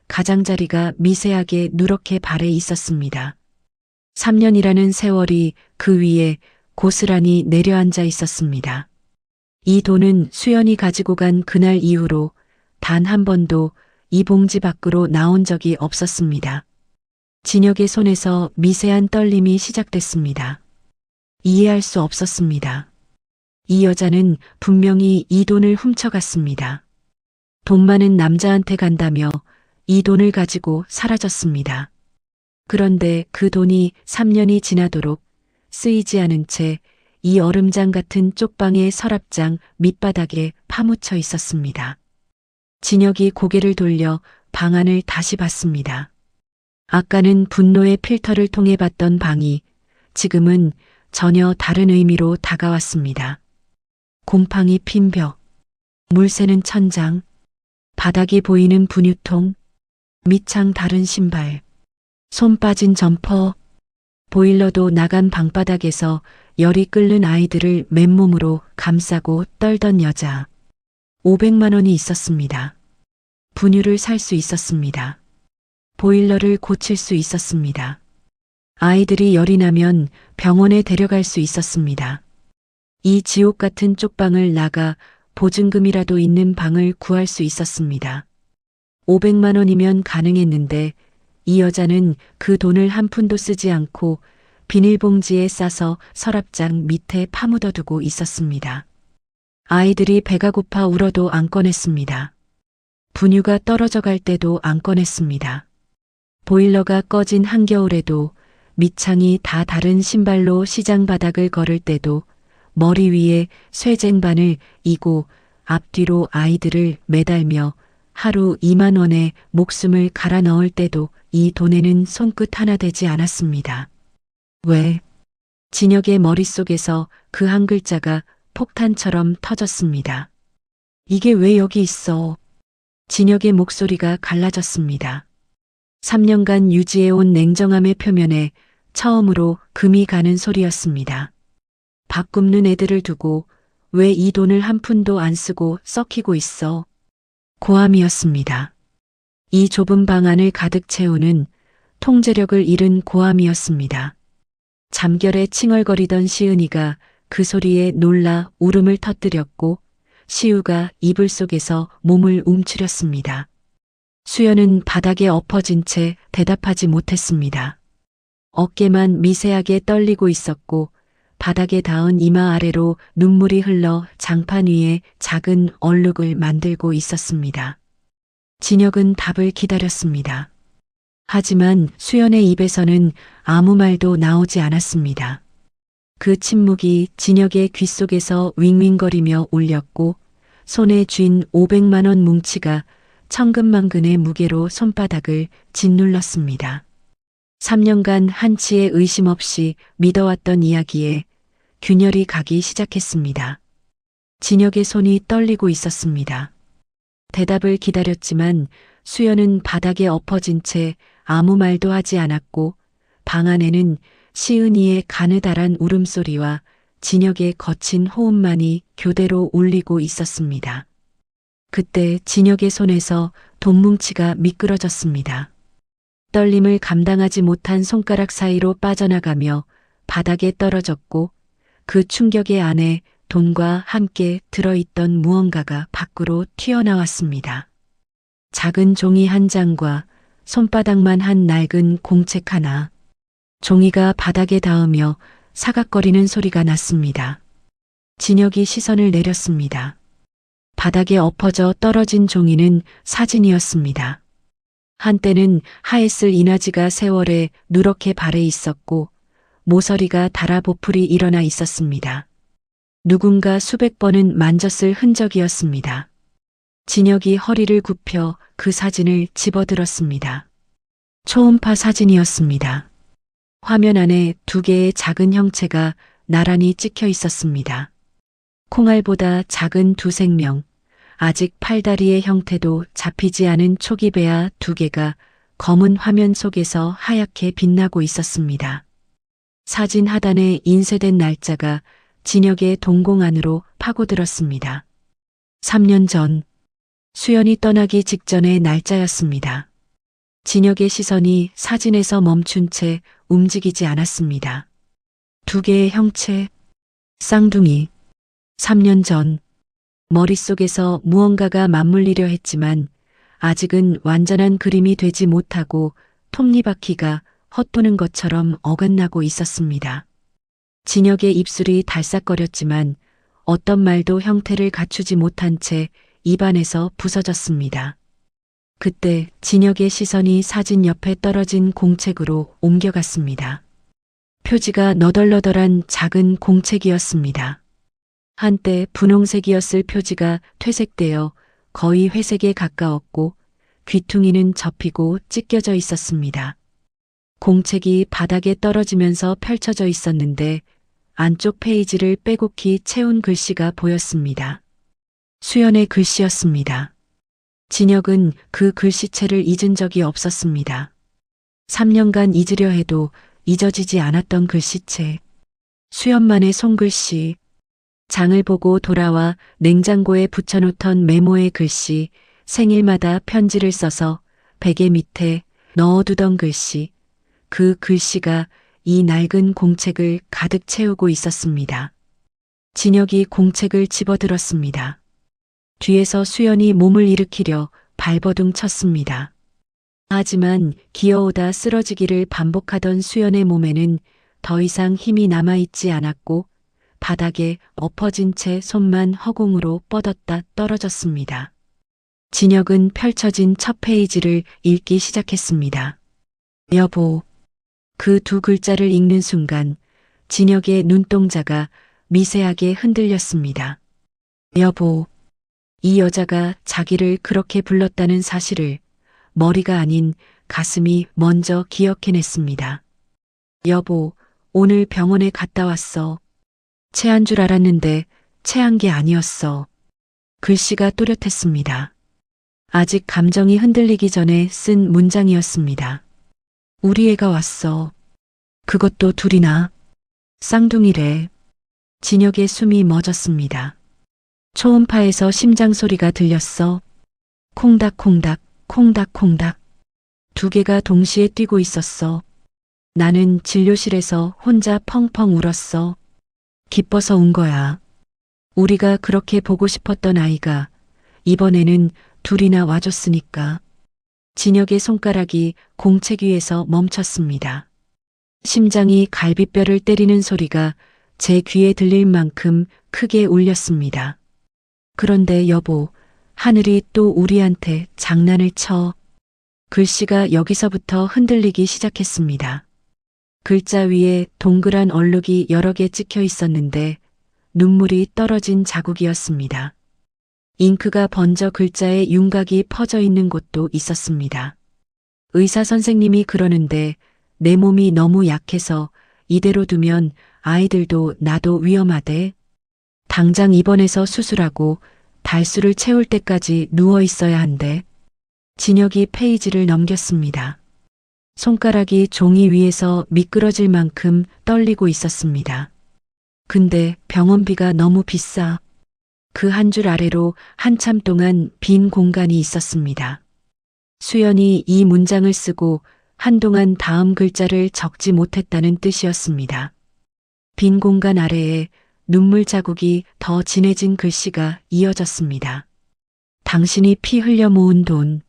가장자리가 미세하게 누렇게 발해 있었습니다. 3년이라는 세월이 그 위에 고스란히 내려앉아 있었습니다. 이 돈은 수연이 가지고 간 그날 이후로 단 한 번도 이 봉지 밖으로 나온 적이 없었습니다. 진혁의 손에서 미세한 떨림이 시작됐습니다. 이해할 수 없었습니다. 이 여자는 분명히 이 돈을 훔쳐갔습니다. 돈 많은 남자한테 간다며 이 돈을 가지고 사라졌습니다. 그런데 그 돈이 3년이 지나도록 쓰이지 않은 채 이 얼음장 같은 쪽방의 서랍장 밑바닥에 파묻혀 있었습니다. 진혁이 고개를 돌려 방안을 다시 봤습니다. 아까는 분노의 필터를 통해 봤던 방이 지금은 전혀 다른 의미로 다가왔습니다. 곰팡이 핀 벽, 물 새는 천장, 바닥이 보이는 분유통, 밑창 다른 신발, 손 빠진 점퍼, 보일러도 나간 방바닥에서 열이 끓는 아이들을 맨몸으로 감싸고 떨던 여자. 500만 원이 있었습니다. 분유를 살 수 있었습니다. 보일러를 고칠 수 있었습니다. 아이들이 열이 나면 병원에 데려갈 수 있었습니다. 이 지옥 같은 쪽방을 나가 보증금이라도 있는 방을 구할 수 있었습니다. 500만 원이면 가능했는데 이 여자는 그 돈을 한 푼도 쓰지 않고 비닐봉지에 싸서 서랍장 밑에 파묻어두고 있었습니다. 아이들이 배가 고파 울어도 안 꺼냈습니다. 분유가 떨어져 갈 때도 안 꺼냈습니다. 보일러가 꺼진 한겨울에도 밑창이 다 다른 신발로 시장 바닥을 걸을 때도 머리 위에 쇠쟁반을 이고 앞뒤로 아이들을 매달며 하루 2만 원에 목숨을 갈아 넣을 때도 이 돈에는 손끝 하나 되지 않았습니다. 왜? 진혁의 머릿속에서 그 한 글자가 폭탄처럼 터졌습니다. 이게 왜 여기 있어? 진혁의 목소리가 갈라졌습니다. 3년간 유지해온 냉정함의 표면에 처음으로 금이 가는 소리였습니다. 밥 굽는 애들을 두고 왜 이 돈을 한 푼도 안 쓰고 썩히고 있어? 고함이었습니다. 이 좁은 방 안을 가득 채우는 통제력을 잃은 고함이었습니다. 잠결에 칭얼거리던 시은이가 그 소리에 놀라 울음을 터뜨렸고 시우가 이불 속에서 몸을 움츠렸습니다. 수연은 바닥에 엎어진 채 대답하지 못했습니다. 어깨만 미세하게 떨리고 있었고 바닥에 닿은 이마 아래로 눈물이 흘러 장판 위에 작은 얼룩을 만들고 있었습니다. 진혁은 답을 기다렸습니다. 하지만 수연의 입에서는 아무 말도 나오지 않았습니다. 그 침묵이 진혁의 귓속에서 윙윙거리며 울렸고 손에 쥔 500만 원 뭉치가 천근만근의 무게로 손바닥을 짓눌렀습니다. 3년간 한치의 의심 없이 믿어왔던 이야기에 균열이 가기 시작했습니다. 진혁의 손이 떨리고 있었습니다. 대답을 기다렸지만 수연은 바닥에 엎어진 채 아무 말도 하지 않았고 방 안에는 시은이의 가느다란 울음소리와 진혁의 거친 호흡만이 교대로 울리고 있었습니다. 그때 진혁의 손에서 돈뭉치가 미끄러졌습니다. 떨림을 감당하지 못한 손가락 사이로 빠져나가며 바닥에 떨어졌고 그 충격의 안에 돈과 함께 들어있던 무언가가 밖으로 튀어나왔습니다. 작은 종이 한 장과 손바닥만 한 낡은 공책 하나. 종이가 바닥에 닿으며 사각거리는 소리가 났습니다. 진혁이 시선을 내렸습니다. 바닥에 엎어져 떨어진 종이는 사진이었습니다. 한때는 하했을 이나지가 세월에 누렇게 발해 있었고 모서리가 달아 보풀이 일어나 있었습니다. 누군가 수백 번은 만졌을 흔적이었습니다. 진혁이 허리를 굽혀 그 사진을 집어들었습니다. 초음파 사진이었습니다. 화면 안에 2개의 작은 형체가 나란히 찍혀 있었습니다. 콩알보다 작은 두 생명, 아직 팔다리의 형태도 잡히지 않은 초기배아 2개가 검은 화면 속에서 하얗게 빛나고 있었습니다. 사진 하단에 인쇄된 날짜가 진혁의 동공 안으로 파고들었습니다. 3년 전, 수연이 떠나기 직전의 날짜였습니다. 진혁의 시선이 사진에서 멈춘 채 움직이지 않았습니다. 2개의 형체, 쌍둥이. 3년 전. 머릿속에서 무언가가 맞물리려 했지만 아직은 완전한 그림이 되지 못하고 톱니바퀴가 헛도는 것처럼 어긋나고 있었습니다. 진혁의 입술이 달싹거렸지만 어떤 말도 형태를 갖추지 못한 채 입안에서 부서졌습니다. 그때 진혁의 시선이 사진 옆에 떨어진 공책으로 옮겨갔습니다. 표지가 너덜너덜한 작은 공책이었습니다. 한때 분홍색이었을 표지가 퇴색되어 거의 회색에 가까웠고 귀퉁이는 접히고 찢겨져 있었습니다. 공책이 바닥에 떨어지면서 펼쳐져 있었는데 안쪽 페이지를 빼곡히 채운 글씨가 보였습니다. 수연의 글씨였습니다. 진혁은 그 글씨체를 잊은 적이 없었습니다. 3년간 잊으려 해도 잊어지지 않았던 글씨체. 수연만의 손글씨. 장을 보고 돌아와 냉장고에 붙여놓던 메모의 글씨, 생일마다 편지를 써서 베개 밑에 넣어두던 글씨. 그 글씨가 이 낡은 공책을 가득 채우고 있었습니다. 진혁이 공책을 집어들었습니다. 뒤에서 수연이 몸을 일으키려 발버둥 쳤습니다. 하지만 기어오다 쓰러지기를 반복하던 수연의 몸에는 더 이상 힘이 남아있지 않았고 바닥에 엎어진 채 손만 허공으로 뻗었다 떨어졌습니다. 진혁은 펼쳐진 첫 페이지를 읽기 시작했습니다. 여보. 그 두 글자를 읽는 순간 진혁의 눈동자가 미세하게 흔들렸습니다. 여보. 이 여자가 자기를 그렇게 불렀다는 사실을 머리가 아닌 가슴이 먼저 기억해냈습니다. 여보, 오늘 병원에 갔다 왔어. 체한 줄 알았는데 체한 게 아니었어. 글씨가 또렷했습니다. 아직 감정이 흔들리기 전에 쓴 문장이었습니다. 우리 애가 왔어. 그것도 둘이나. 쌍둥이래. 진혁의 숨이 멎었습니다. 초음파에서 심장 소리가 들렸어. 콩닥콩닥, 콩닥콩닥. 두 개가 동시에 뛰고 있었어. 나는 진료실에서 혼자 펑펑 울었어. 기뻐서 운 거야. 우리가 그렇게 보고 싶었던 아이가 이번에는 둘이나 와줬으니까. 진혁의 손가락이 공책 위에서 멈췄습니다. 심장이 갈비뼈를 때리는 소리가 제 귀에 들릴 만큼 크게 울렸습니다. 그런데 여보, 하늘이 또 우리한테 장난을 쳐. 글씨가 여기서부터 흔들리기 시작했습니다. 글자 위에 동그란 얼룩이 여러 개 찍혀 있었는데 눈물이 떨어진 자국이었습니다. 잉크가 번져 글자에 윤곽이 퍼져 있는 곳도 있었습니다. 의사 선생님이 그러는데 내 몸이 너무 약해서 이대로 두면 아이들도 나도 위험하대. 당장 입원해서 수술하고 달수를 채울 때까지 누워 있어야 한대. 진혁이 페이지를 넘겼습니다. 손가락이 종이 위에서 미끄러질 만큼 떨리고 있었습니다. 근데 병원비가 너무 비싸. 그 한 줄 아래로 한참 동안 빈 공간이 있었습니다. 수연이 이 문장을 쓰고 한동안 다음 글자를 적지 못했다는 뜻이었습니다. 빈 공간 아래에 눈물 자국이 더 진해진 글씨가 이어졌습니다. 당신이 피 흘려 모은 돈.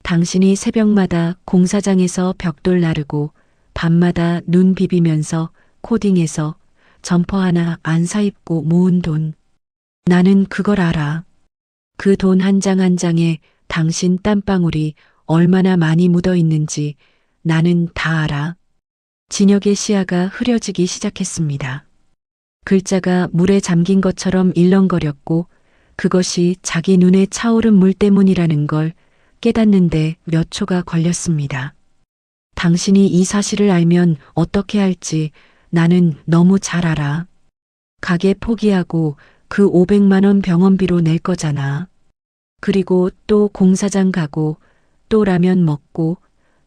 당신이 새벽마다 공사장에서 벽돌 나르고 밤마다 눈 비비면서 코딩해서 점퍼 하나 안 사입고 모은 돈. 나는 그걸 알아. 그 돈 한 장 한 장에 당신 땀방울이 얼마나 많이 묻어 있는지 나는 다 알아. 진혁의 시야가 흐려지기 시작했습니다. 글자가 물에 잠긴 것처럼 일렁거렸고 그것이 자기 눈에 차오른 물 때문이라는 걸 깨닫는데 몇 초가 걸렸습니다. 당신이 이 사실을 알면 어떻게 할지 나는 너무 잘 알아. 가게 포기하고 그 500만 원 병원비로 낼 거잖아. 그리고 또 공사장 가고 또 라면 먹고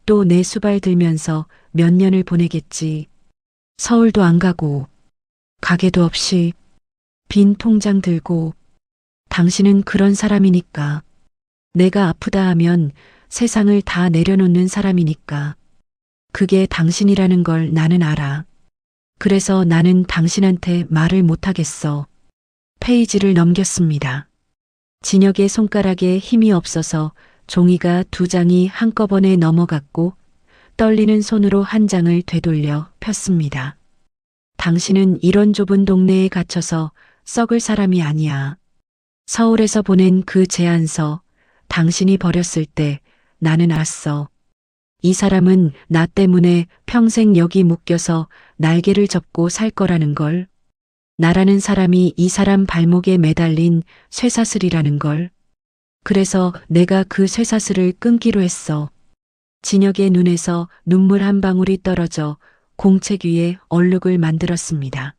또 내 수발 들면서 몇 년을 보내겠지. 서울도 안 가고 가게도 없이 빈 통장 들고. 당신은 그런 사람이니까. 내가 아프다 하면 세상을 다 내려놓는 사람이니까. 그게 당신이라는 걸 나는 알아. 그래서 나는 당신한테 말을 못하겠어. 페이지를 넘겼습니다. 진혁의 손가락에 힘이 없어서 종이가 2장이 한꺼번에 넘어갔고 떨리는 손으로 한 장을 되돌려 폈습니다. 당신은 이런 좁은 동네에 갇혀서 썩을 사람이 아니야. 서울에서 보낸 그 제안서 당신이 버렸을 때 나는 알았어. 이 사람은 나 때문에 평생 여기 묶여서 날개를 접고 살 거라는 걸. 나라는 사람이 이 사람 발목에 매달린 쇠사슬이라는 걸. 그래서 내가 그 쇠사슬을 끊기로 했어. 진혁의 눈에서 눈물 한 방울이 떨어져 공책 위에 얼룩을 만들었습니다.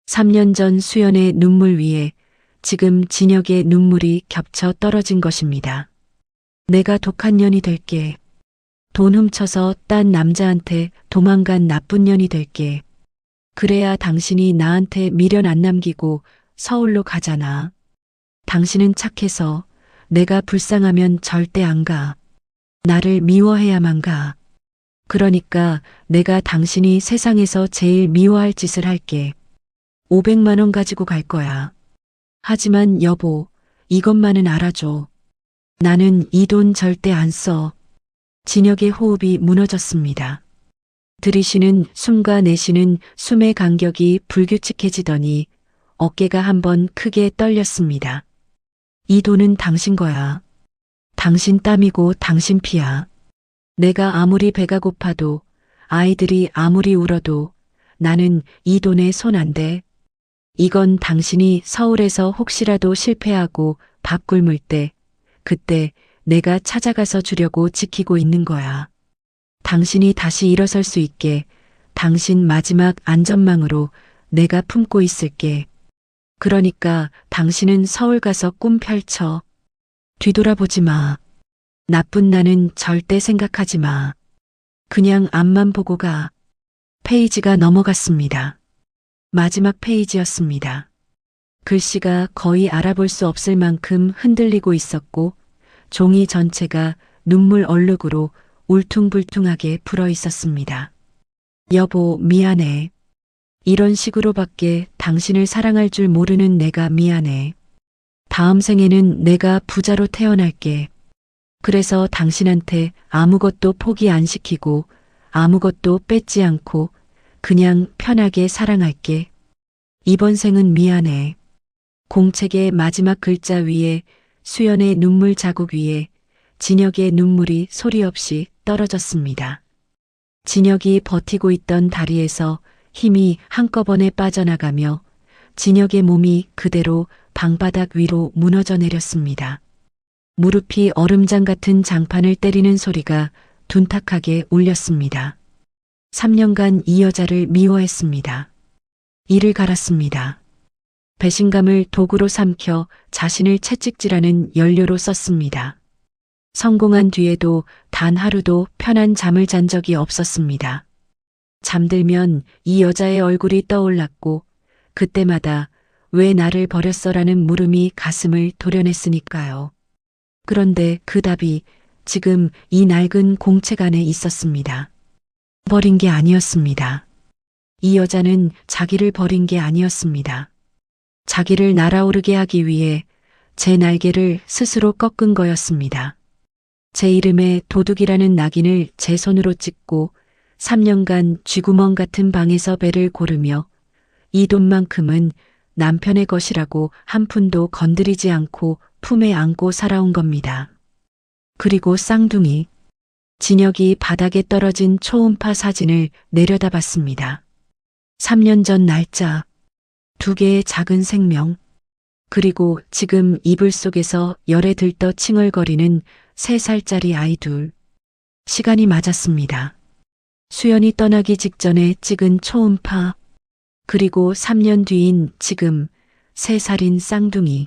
3년 전 수연의 눈물 위에 지금 진혁의 눈물이 겹쳐 떨어진 것입니다. 내가 독한 년이 될게. 돈 훔쳐서 딴 남자한테 도망간 나쁜 년이 될게. 그래야 당신이 나한테 미련 안 남기고 서울로 가잖아. 당신은 착해서 내가 불쌍하면 절대 안 가. 나를 미워해야만 가. 그러니까 내가 당신이 세상에서 제일 미워할 짓을 할게. 500만 원 가지고 갈 거야. 하지만 여보, 이것만은 알아줘. 나는 이 돈 절대 안 써. 진혁의 호흡이 무너졌습니다. 들이쉬는 숨과 내쉬는 숨의 간격이 불규칙해지더니 어깨가 한번 크게 떨렸습니다. 이 돈은 당신 거야. 당신 땀이고 당신 피야. 내가 아무리 배가 고파도 아이들이 아무리 울어도 나는 이 돈에 손 안 대. 이건 당신이 서울에서 혹시라도 실패하고 밥 굶을 때 그때 내가 찾아가서 주려고 지키고 있는 거야. 당신이 다시 일어설 수 있게 당신 마지막 안전망으로 내가 품고 있을게. 그러니까 당신은 서울 가서 꿈 펼쳐. 뒤돌아보지 마. 나쁜 나는 절대 생각하지 마. 그냥 앞만 보고 가. 페이지가 넘어갔습니다. 마지막 페이지였습니다. 글씨가 거의 알아볼 수 없을 만큼 흔들리고 있었고 종이 전체가 눈물 얼룩으로 울퉁불퉁하게 불어 있었습니다. 여보, 미안해. 이런 식으로밖에 당신을 사랑할 줄 모르는 내가 미안해. 다음 생에는 내가 부자로 태어날게. 그래서 당신한테 아무것도 포기 안 시키고 아무것도 뺏지 않고 그냥 편하게 사랑할게. 이번 생은 미안해. 공책의 마지막 글자 위에 수연의 눈물 자국 위에 진혁의 눈물이 소리 없이 떨어졌습니다. 진혁이 버티고 있던 다리에서 힘이 한꺼번에 빠져나가며 진혁의 몸이 그대로 방바닥 위로 무너져 내렸습니다. 무릎이 얼음장 같은 장판을 때리는 소리가 둔탁하게 울렸습니다. 3년간 이 여자를 미워했습니다. 이를 갈았습니다. 배신감을 도구로 삼켜 자신을 채찍질하는 연료로 썼습니다. 성공한 뒤에도 단 하루도 편한 잠을 잔 적이 없었습니다. 잠들면 이 여자의 얼굴이 떠올랐고 그때마다 왜 나를 버렸어라는 물음이 가슴을 도려냈으니까요. 그런데 그 답이 지금 이 낡은 공책 안에 있었습니다. 버린 게 아니었습니다. 이 여자는 자기를 버린 게 아니었습니다. 자기를 날아오르게 하기 위해 제 날개를 스스로 꺾은 거였습니다. 제 이름에 도둑이라는 낙인을 제 손으로 찍고 3년간 쥐구멍 같은 방에서 배를 고르며 이 돈만큼은 남편의 것이라고 한 푼도 건드리지 않고 품에 안고 살아온 겁니다. 그리고 쌍둥이. 진혁이 바닥에 떨어진 초음파 사진을 내려다봤습니다. 3년 전 날짜. 2개의 작은 생명. 그리고 지금 이불 속에서 열에 들떠 칭얼거리는 3살짜리 아이 둘. 시간이 맞았습니다. 수연이 떠나기 직전에 찍은 초음파. 그리고 3년 뒤인 지금 3살인 쌍둥이.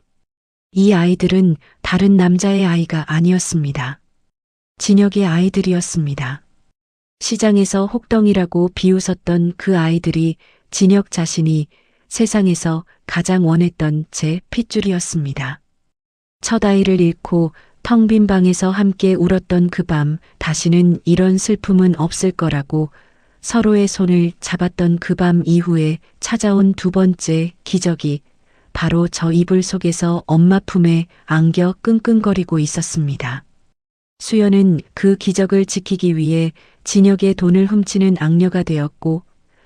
이 아이들은 다른 남자의 아이가 아니었습니다. 진혁의 아이들이었습니다. 시장에서 혹덩이라고 비웃었던 그 아이들이 진혁 자신이 세상에서 가장 원했던 제 핏줄이었습니다. 첫 아이를 잃고 텅 빈 방에서 함께 울었던 그 밤 다시는 이런 슬픔은 없을 거라고 서로의 손을 잡았던 그 밤 이후에 찾아온 두 번째 기적이 바로 저 이불 속에서 엄마 품에 안겨 끙끙거리고 있었습니다. 수연은 그 기적을 지키기 위해 진혁의 돈을 훔치는 악녀가 되었고,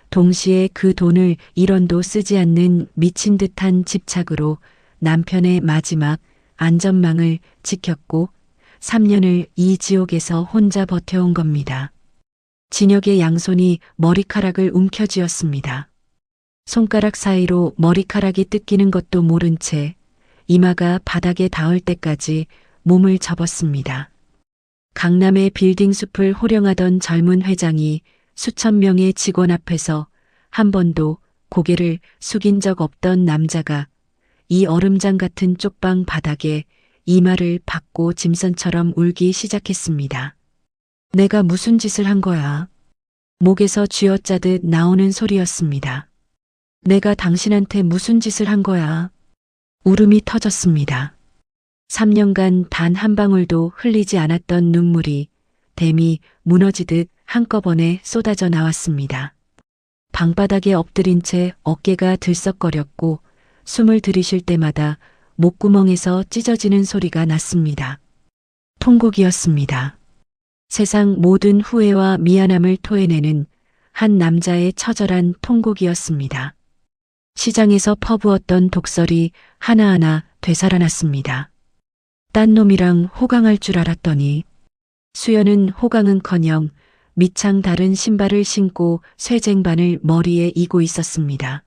동시에 그 돈을 1원도 쓰지 않는 미친 듯한 집착으로 남편의 마지막 안전망을 지켰고 3년을 이 지옥에서 혼자 버텨온 겁니다. 진혁의 양손이 머리카락을 움켜쥐었습니다. 손가락 사이로 머리카락이 뜯기는 것도 모른 채 이마가 바닥에 닿을 때까지 몸을 접었습니다. 강남의 빌딩 숲을 호령하던 젊은 회장이 수천 명의 직원 앞에서 한 번도 고개를 숙인 적 없던 남자가 이 얼음장 같은 쪽방 바닥에 이마를 박고 짐승처럼 울기 시작했습니다. 내가 무슨 짓을 한 거야? 목에서 쥐어짜듯 나오는 소리였습니다. 내가 당신한테 무슨 짓을 한 거야? 울음이 터졌습니다. 3년간 단 한 방울도 흘리지 않았던 눈물이 댐이 무너지듯 한꺼번에 쏟아져 나왔습니다. 방바닥에 엎드린 채 어깨가 들썩거렸고 숨을 들이쉴 때마다 목구멍에서 찢어지는 소리가 났습니다. 통곡이었습니다. 세상 모든 후회와 미안함을 토해내는 한 남자의 처절한 통곡이었습니다. 시장에서 퍼부었던 독설이 하나하나 되살아났습니다. 딴 놈이랑 호강할 줄 알았더니 수연은 호강은커녕 밑창 다른 신발을 신고 쇠쟁반을 머리에 이고 있었습니다.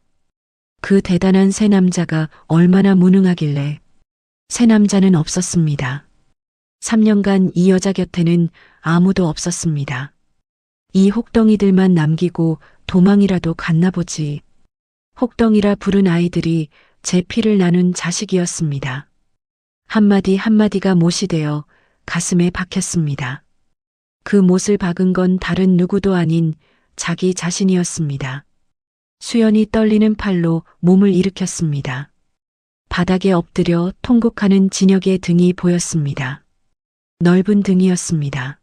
그 대단한 새 남자가 얼마나 무능하길래. 새 남자는 없었습니다. 3년간 이 여자 곁에는 아무도 없었습니다. 이 혹덩이들만 남기고 도망이라도 갔나 보지. 혹덩이라 부른 아이들이 제 피를 나눈 자식이었습니다. 한마디 한마디가 못이 되어 가슴에 박혔습니다. 그 못을 박은 건 다른 누구도 아닌 자기 자신이었습니다. 수연이 떨리는 팔로 몸을 일으켰습니다. 바닥에 엎드려 통곡하는 진혁의 등이 보였습니다. 넓은 등이었습니다.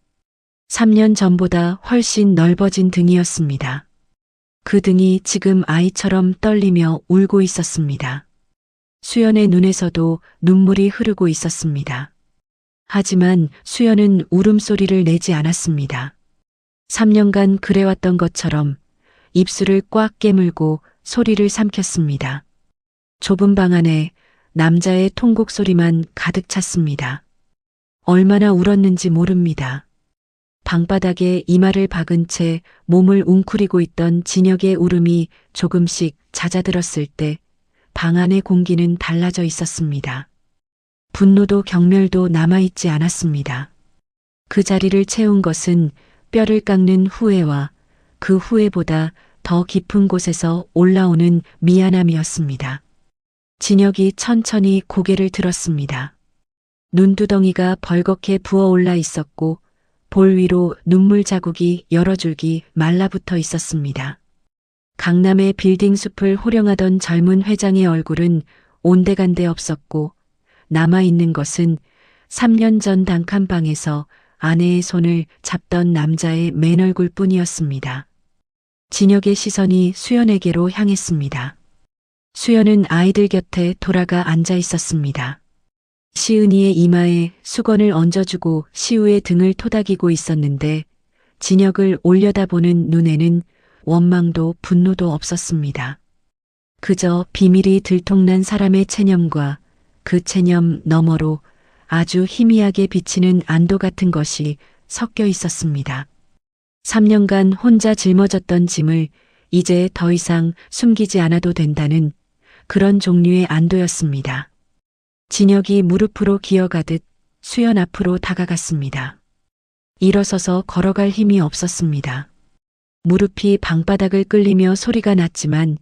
3년 전보다 훨씬 넓어진 등이었습니다. 그 등이 지금 아이처럼 떨리며 울고 있었습니다. 수연의 눈에서도 눈물이 흐르고 있었습니다. 하지만 수연은 울음소리를 내지 않았습니다. 3년간 그래왔던 것처럼 입술을 꽉 깨물고 소리를 삼켰습니다. 좁은 방 안에 남자의 통곡 소리만 가득 찼습니다. 얼마나 울었는지 모릅니다. 방바닥에 이마를 박은 채 몸을 웅크리고 있던 진혁의 울음이 조금씩 잦아들었을 때 방 안의 공기는 달라져 있었습니다. 분노도 경멸도 남아있지 않았습니다. 그 자리를 채운 것은 뼈를 깎는 후회와 그 후회보다 더 깊은 곳에서 올라오는 미안함이었습니다. 진혁이 천천히 고개를 들었습니다. 눈두덩이가 벌겋게 부어올라 있었고 볼 위로 눈물 자국이 여러 줄기 말라붙어 있었습니다. 강남의 빌딩 숲을 호령하던 젊은 회장의 얼굴은 온데간데 없었고 남아있는 것은 3년 전 단칸방에서 아내의 손을 잡던 남자의 맨얼굴 뿐이었습니다. 진혁의 시선이 수연에게로 향했습니다. 수연은 아이들 곁에 돌아가 앉아 있었습니다. 시은이의 이마에 수건을 얹어주고 시우의 등을 토닥이고 있었는데 진혁을 올려다보는 눈에는 원망도 분노도 없었습니다. 그저 비밀이 들통난 사람의 체념과 그 체념 너머로 아주 희미하게 비치는 안도 같은 것이 섞여 있었습니다. 3년간 혼자 짊어졌던 짐을 이제 더 이상 숨기지 않아도 된다는 그런 종류의 안도였습니다. 진혁이 무릎으로 기어가듯 수연 앞으로 다가갔습니다. 일어서서 걸어갈 힘이 없었습니다. 무릎이 방바닥을 끌리며 소리가 났지만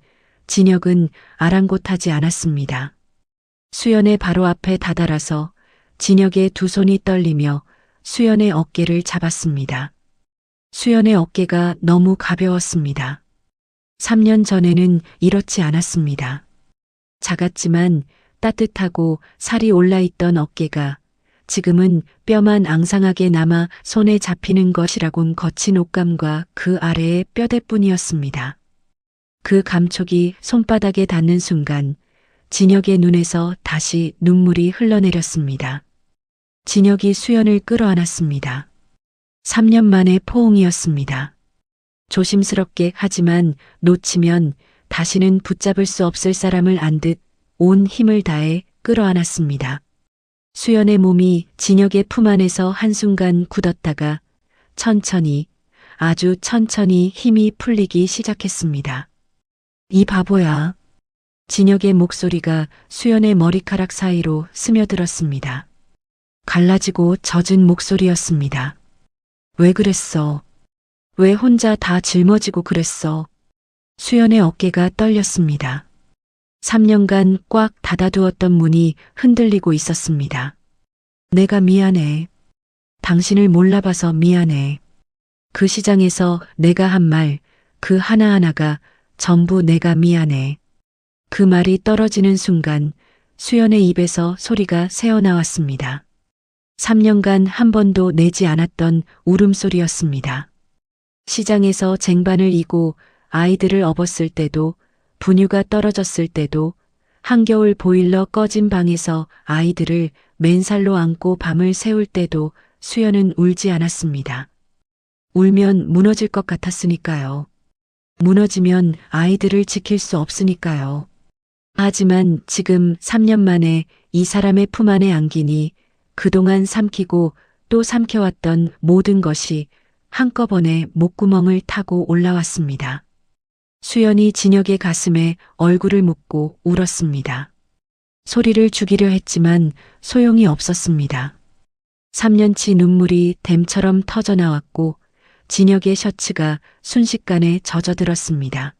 진혁은 아랑곳하지 않았습니다. 수연의 바로 앞에 다다라서 진혁의 두 손이 떨리며 수연의 어깨를 잡았습니다. 수연의 어깨가 너무 가벼웠습니다. 3년 전에는 이렇지 않았습니다. 작았지만 따뜻하고 살이 올라있던 어깨가 지금은 뼈만 앙상하게 남아 손에 잡히는 것이라곤 거친 옷감과 그 아래의 뼈대뿐이었습니다. 그 감촉이 손바닥에 닿는 순간 진혁의 눈에서 다시 눈물이 흘러내렸습니다. 진혁이 수연을 끌어안았습니다. 3년 만의 포옹이었습니다. 조심스럽게 하지만 놓치면 다시는 붙잡을 수 없을 사람을 안 듯 온 힘을 다해 끌어안았습니다. 수연의 몸이 진혁의 품 안에서 한순간 굳었다가 천천히, 아주 천천히 힘이 풀리기 시작했습니다. 이 바보야. 진혁의 목소리가 수연의 머리카락 사이로 스며들었습니다. 갈라지고 젖은 목소리였습니다. 왜 그랬어? 왜 혼자 다 짊어지고 그랬어? 수연의 어깨가 떨렸습니다. 3년간 꽉 닫아두었던 문이 흔들리고 있었습니다. 내가 미안해. 당신을 몰라봐서 미안해. 그 시장에서 내가 한 말, 그 하나하나가 전부 내가 미안해. 그 말이 떨어지는 순간 수연의 입에서 소리가 새어나왔습니다. 3년간 한 번도 내지 않았던 울음소리였습니다. 시장에서 쟁반을 이고 아이들을 업었을 때도, 분유가 떨어졌을 때도, 한겨울 보일러 꺼진 방에서 아이들을 맨살로 안고 밤을 새울 때도 수연은 울지 않았습니다. 울면 무너질 것 같았으니까요. 무너지면 아이들을 지킬 수 없으니까요. 하지만 지금 3년 만에 이 사람의 품 안에 안기니 그동안 삼키고 또 삼켜왔던 모든 것이 한꺼번에 목구멍을 타고 올라왔습니다. 수연이 진혁의 가슴에 얼굴을 묻고 울었습니다. 소리를 죽이려 했지만 소용이 없었습니다. 3년치 눈물이 댐처럼 터져나왔고 진혁의 셔츠가 순식간에 젖어들었습니다.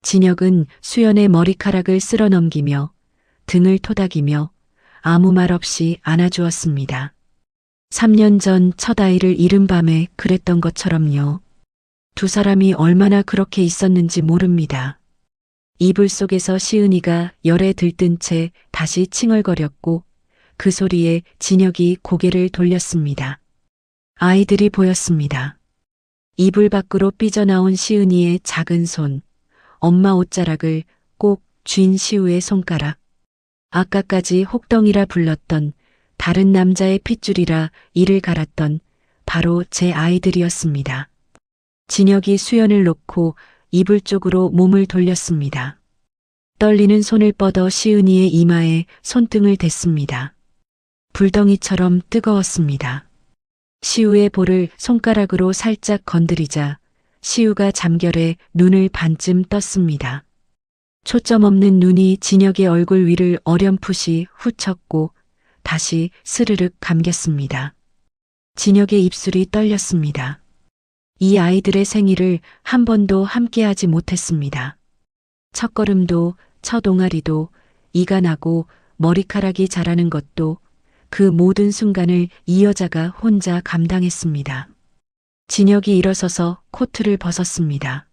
진혁은 수연의 머리카락을 쓸어넘기며 등을 토닥이며 아무 말 없이 안아주었습니다. 3년 전 첫 아이를 잃은 밤에 그랬던 것처럼요. 두 사람이 얼마나 그렇게 있었는지 모릅니다. 이불 속에서 시은이가 열에 들뜬 채 다시 칭얼거렸고 그 소리에 진혁이 고개를 돌렸습니다. 아이들이 보였습니다. 이불 밖으로 삐져나온 시은이의 작은 손, 엄마 옷자락을 꼭 쥔 시우의 손가락, 아까까지 혹덩이라 불렀던 다른 남자의 핏줄이라 이를 갈았던 바로 제 아이들이었습니다. 진혁이 수연을 놓고 이불 쪽으로 몸을 돌렸습니다. 떨리는 손을 뻗어 시은이의 이마에 손등을 댔습니다. 불덩이처럼 뜨거웠습니다. 시우의 볼을 손가락으로 살짝 건드리자 시우가 잠결에 눈을 반쯤 떴습니다. 초점 없는 눈이 진혁의 얼굴 위를 어렴풋이 훑쳤고 다시 스르륵 감겼습니다. 진혁의 입술이 떨렸습니다. 이 아이들의 생일을 한 번도 함께하지 못했습니다. 첫걸음도 첫 옹알이도 이가 나고 머리카락이 자라는 것도 그 모든 순간을 이 여자가 혼자 감당했습니다. 진혁이 일어서서 코트를 벗었습니다.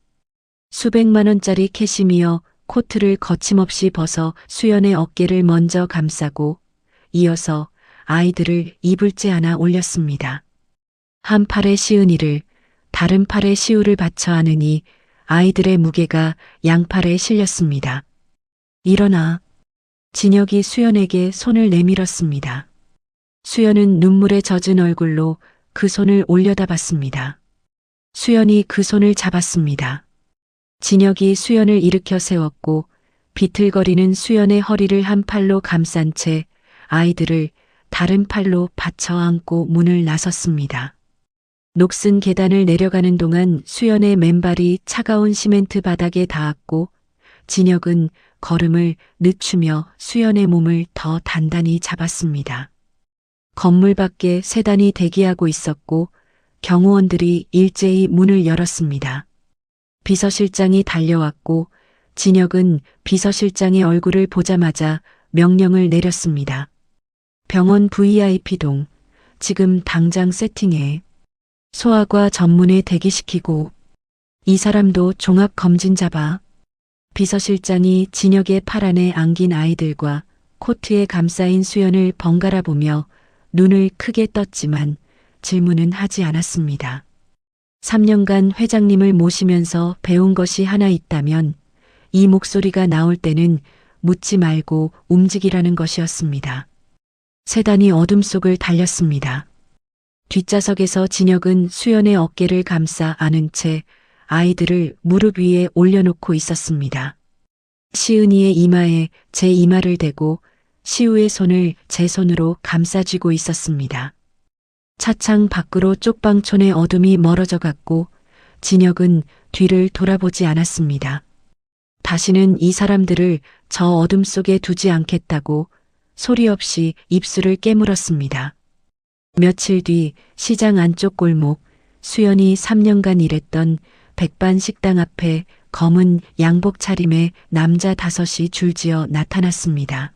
수백만 원짜리 캐시미어 코트를 거침없이 벗어 수연의 어깨를 먼저 감싸고 이어서 아이들을 이불째 안아 올렸습니다. 한 팔에 시은이를 다른 팔에 시우를 받쳐 안으니 아이들의 무게가 양팔에 실렸습니다. 일어나. 진혁이 수연에게 손을 내밀었습니다. 수연은 눈물에 젖은 얼굴로 그 손을 올려다 봤습니다. 수연이 그 손을 잡았습니다. 진혁이 수연을 일으켜 세웠고 비틀거리는 수연의 허리를 한 팔로 감싼 채 아이들을 다른 팔로 받쳐 안고 문을 나섰습니다. 녹슨 계단을 내려가는 동안 수연의 맨발이 차가운 시멘트 바닥에 닿았고 진혁은 걸음을 늦추며 수연의 몸을 더 단단히 잡았습니다. 건물 밖에 세단이 대기하고 있었고 경호원들이 일제히 문을 열었습니다. 비서실장이 달려왔고 진혁은 비서실장의 얼굴을 보자마자 명령을 내렸습니다. 병원 VIP동, 지금 당장 세팅해. 소아과 전문에 대기시키고 이 사람도 종합검진 잡아. 비서실장이 진혁의 팔 안에 안긴 아이들과 코트에 감싸인 수연을 번갈아 보며 눈을 크게 떴지만 질문은 하지 않았습니다. 3년간 회장님을 모시면서 배운 것이 하나 있다면 이 목소리가 나올 때는 묻지 말고 움직이라는 것이었습니다. 세단이 어둠 속을 달렸습니다. 뒷좌석에서 진혁은 수연의 어깨를 감싸 안은 채 아이들을 무릎 위에 올려놓고 있었습니다. 시은이의 이마에 제 이마를 대고 시우의 손을 제 손으로 감싸쥐고 있었습니다. 차창 밖으로 쪽방촌의 어둠이 멀어져 갔고 진혁은 뒤를 돌아보지 않았습니다. 다시는 이 사람들을 저 어둠 속에 두지 않겠다고 소리 없이 입술을 깨물었습니다. 며칠 뒤 시장 안쪽 골목, 수연이 3년간 일했던 백반 식당 앞에 검은 양복 차림의 남자 5이 줄지어 나타났습니다.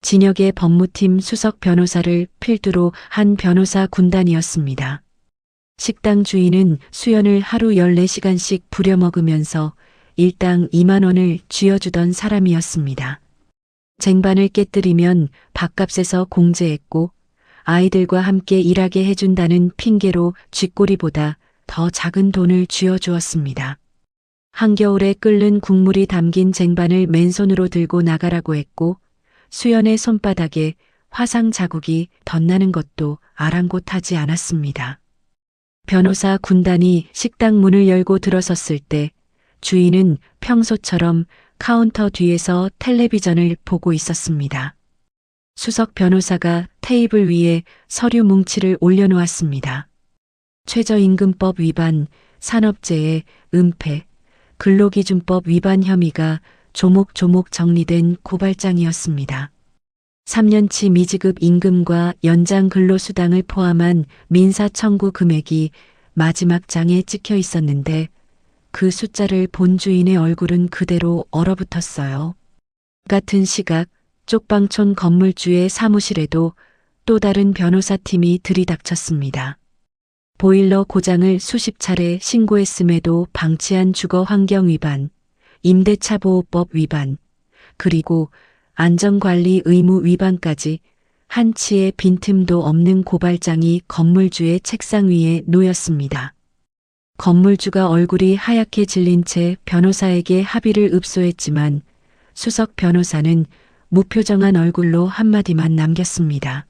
진혁의 법무팀 수석 변호사를 필두로 한 변호사 군단이었습니다. 식당 주인은 수연을 하루 14시간씩 부려먹으면서 일당 2만 원을 쥐어주던 사람이었습니다. 쟁반을 깨뜨리면 밥값에서 공제했고 아이들과 함께 일하게 해준다는 핑계로 쥐꼬리보다 더 작은 돈을 쥐어주었습니다. 한겨울에 끓는 국물이 담긴 쟁반을 맨손으로 들고 나가라고 했고 수연의 손바닥에 화상 자국이 덧나는 것도 아랑곳하지 않았습니다. 변호사 군단이 식당 문을 열고 들어섰을 때 주인은 평소처럼 카운터 뒤에서 텔레비전을 보고 있었습니다. 수석 변호사가 테이블 위에 서류 뭉치를 올려놓았습니다. 최저임금법 위반, 산업재해, 은폐, 근로기준법 위반 혐의가 조목조목 정리된 고발장이었습니다. 3년치 미지급 임금과 연장 근로수당을 포함한 민사 청구 금액이 마지막 장에 찍혀 있었는데 그 숫자를 본 주인의 얼굴은 그대로 얼어붙었어요. 같은 시각 쪽방촌 건물주의 사무실에도 또 다른 변호사팀이 들이닥쳤습니다. 보일러 고장을 수십 차례 신고했음에도 방치한 주거 환경 위반, 임대차 보호법 위반, 그리고 안전관리 의무 위반까지 한치의 빈틈도 없는 고발장이 건물주의 책상 위에 놓였습니다. 건물주가 얼굴이 하얗게 질린 채 변호사에게 합의를 읍소했지만 수석 변호사는 무표정한 얼굴로 한마디만 남겼습니다.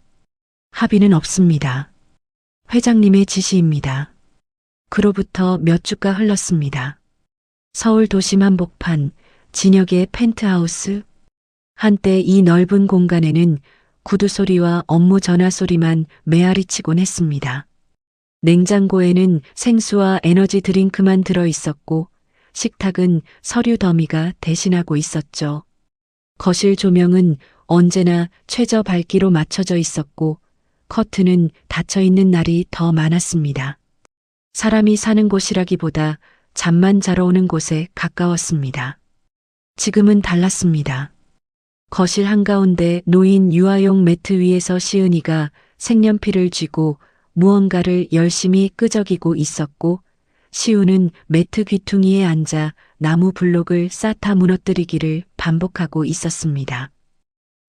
합의는 없습니다. 회장님의 지시입니다. 그로부터 몇 주가 흘렀습니다. 서울 도심 한복판, 진혁의 펜트하우스. 한때 이 넓은 공간에는 구두 소리와 업무 전화 소리만 메아리치곤 했습니다. 냉장고에는 생수와 에너지 드링크만 들어 있었고 식탁은 서류 더미가 대신하고 있었죠. 거실 조명은 언제나 최저 밝기로 맞춰져 있었고 커튼은 닫혀 있는 날이 더 많았습니다. 사람이 사는 곳이라기보다 잠만 자러 오는 곳에 가까웠습니다. 지금은 달랐습니다. 거실 한가운데 놓인 유아용 매트 위에서 시은이가 색연필을 쥐고 무언가를 열심히 끄적이고 있었고 시우는 매트 귀퉁이에 앉아 나무 블록을 쌓다 무너뜨리기를 반복하고 있었습니다.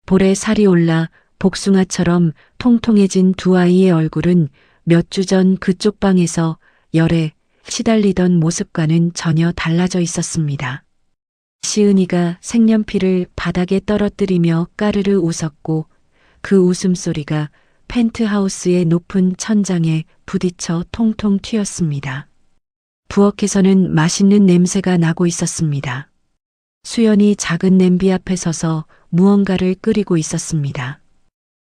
볼에 살이 올라 복숭아처럼 통통해진 두 아이의 얼굴은 몇 주 전 그쪽 방에서 열에 시달리던 모습과는 전혀 달라져 있었습니다. 시은이가 색연필을 바닥에 떨어뜨리며 까르르 웃었고 그 웃음소리가 펜트하우스의 높은 천장에 부딪혀 통통 튀었습니다. 부엌에서는 맛있는 냄새가 나고 있었습니다. 수연이 작은 냄비 앞에 서서 무언가를 끓이고 있었습니다.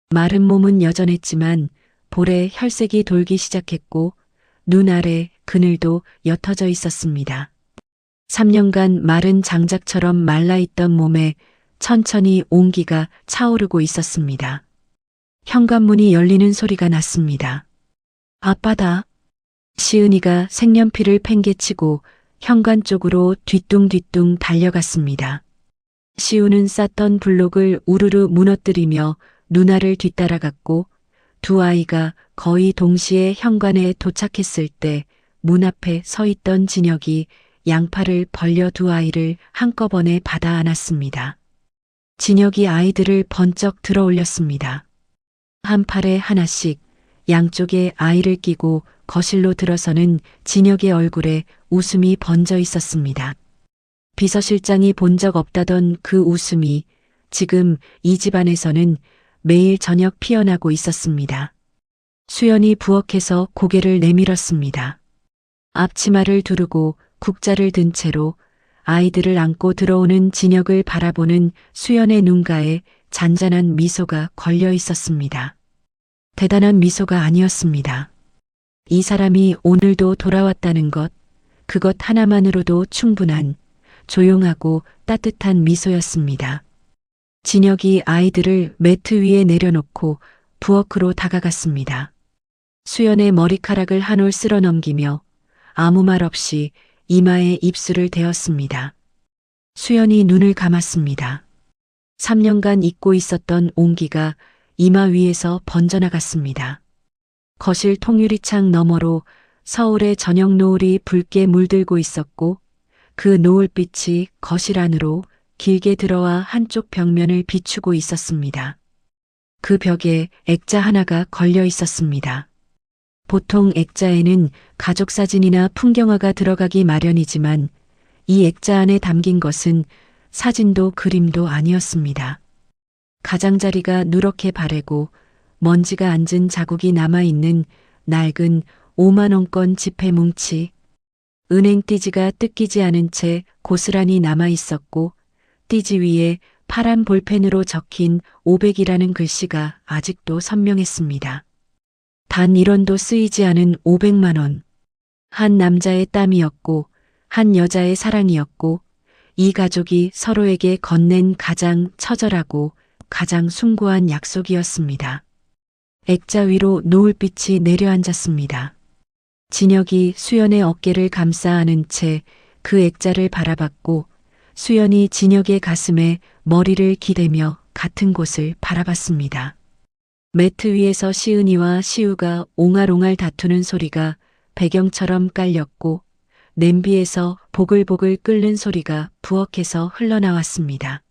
마른 몸은 여전했지만 볼에 혈색이 돌기 시작했고 눈 아래 그늘도 옅어져 있었습니다. 3년간 마른 장작처럼 말라있던 몸에 천천히 온기가 차오르고 있었습니다. 현관문이 열리는 소리가 났습니다. 아빠다. 시은이가 색연필을 팽개치고 현관 쪽으로 뒤뚱뒤뚱 달려갔습니다. 시우는 쌌던 블록을 우르르 무너뜨리며 누나를 뒤따라갔고 두 아이가 거의 동시에 현관에 도착했을 때 문 앞에 서 있던 진혁이 양팔을 벌려 두 아이를 한꺼번에 받아 안았습니다. 진혁이 아이들을 번쩍 들어 올렸습니다. 한 팔에 하나씩 양쪽에 아이를 끼고 거실로 들어서는 진혁의 얼굴에 웃음이 번져 있었습니다. 비서실장이 본 적 없다던 그 웃음이 지금 이 집안에서는 매일 저녁 피어나고 있었습니다. 수연이 부엌에서 고개를 내밀었습니다. 앞치마를 두르고 국자를 든 채로 아이들을 안고 들어오는 진혁을 바라보는 수연의 눈가에 잔잔한 미소가 걸려 있었습니다. 대단한 미소가 아니었습니다. 이 사람이 오늘도 돌아왔다는 것, 그것 하나만으로도 충분한 조용하고 따뜻한 미소였습니다. 진혁이 아이들을 매트 위에 내려놓고 부엌으로 다가갔습니다. 수연의 머리카락을 한 올 쓸어 넘기며 아무 말 없이 이마에 입술을 대었습니다. 수연이 눈을 감았습니다. 3년간 잊고 있었던 온기가 이마 위에서 번져나갔습니다. 거실 통유리창 너머로 서울의 저녁 노을이 붉게 물들고 있었고 그 노을빛이 거실 안으로 길게 들어와 한쪽 벽면을 비추고 있었습니다. 그 벽에 액자 하나가 걸려 있었습니다. 보통 액자에는 가족 사진이나 풍경화가 들어가기 마련이지만 이 액자 안에 담긴 것은 사진도 그림도 아니었습니다. 가장자리가 누렇게 바래고 먼지가 앉은 자국이 남아있는 낡은 5만원권 지폐 뭉치, 은행 띠지가 뜯기지 않은 채 고스란히 남아있었고 띠지 위에 파란 볼펜으로 적힌 500이라는 글씨가 아직도 선명했습니다. 단 1원도 쓰이지 않은 500만 원. 한 남자의 땀이었고 한 여자의 사랑이었고 이 가족이 서로에게 건넨 가장 처절하고 가장 숭고한 약속이었습니다. 액자 위로 노을빛이 내려앉았습니다. 진혁이 수연의 어깨를 감싸 안은 채 그 액자를 바라봤고 수연이 진혁의 가슴에 머리를 기대며 같은 곳을 바라봤습니다. 매트 위에서 시은이와 시우가 옹알옹알 다투는 소리가 배경처럼 깔렸고 냄비에서 보글보글 끓는 소리가 부엌에서 흘러나왔습니다.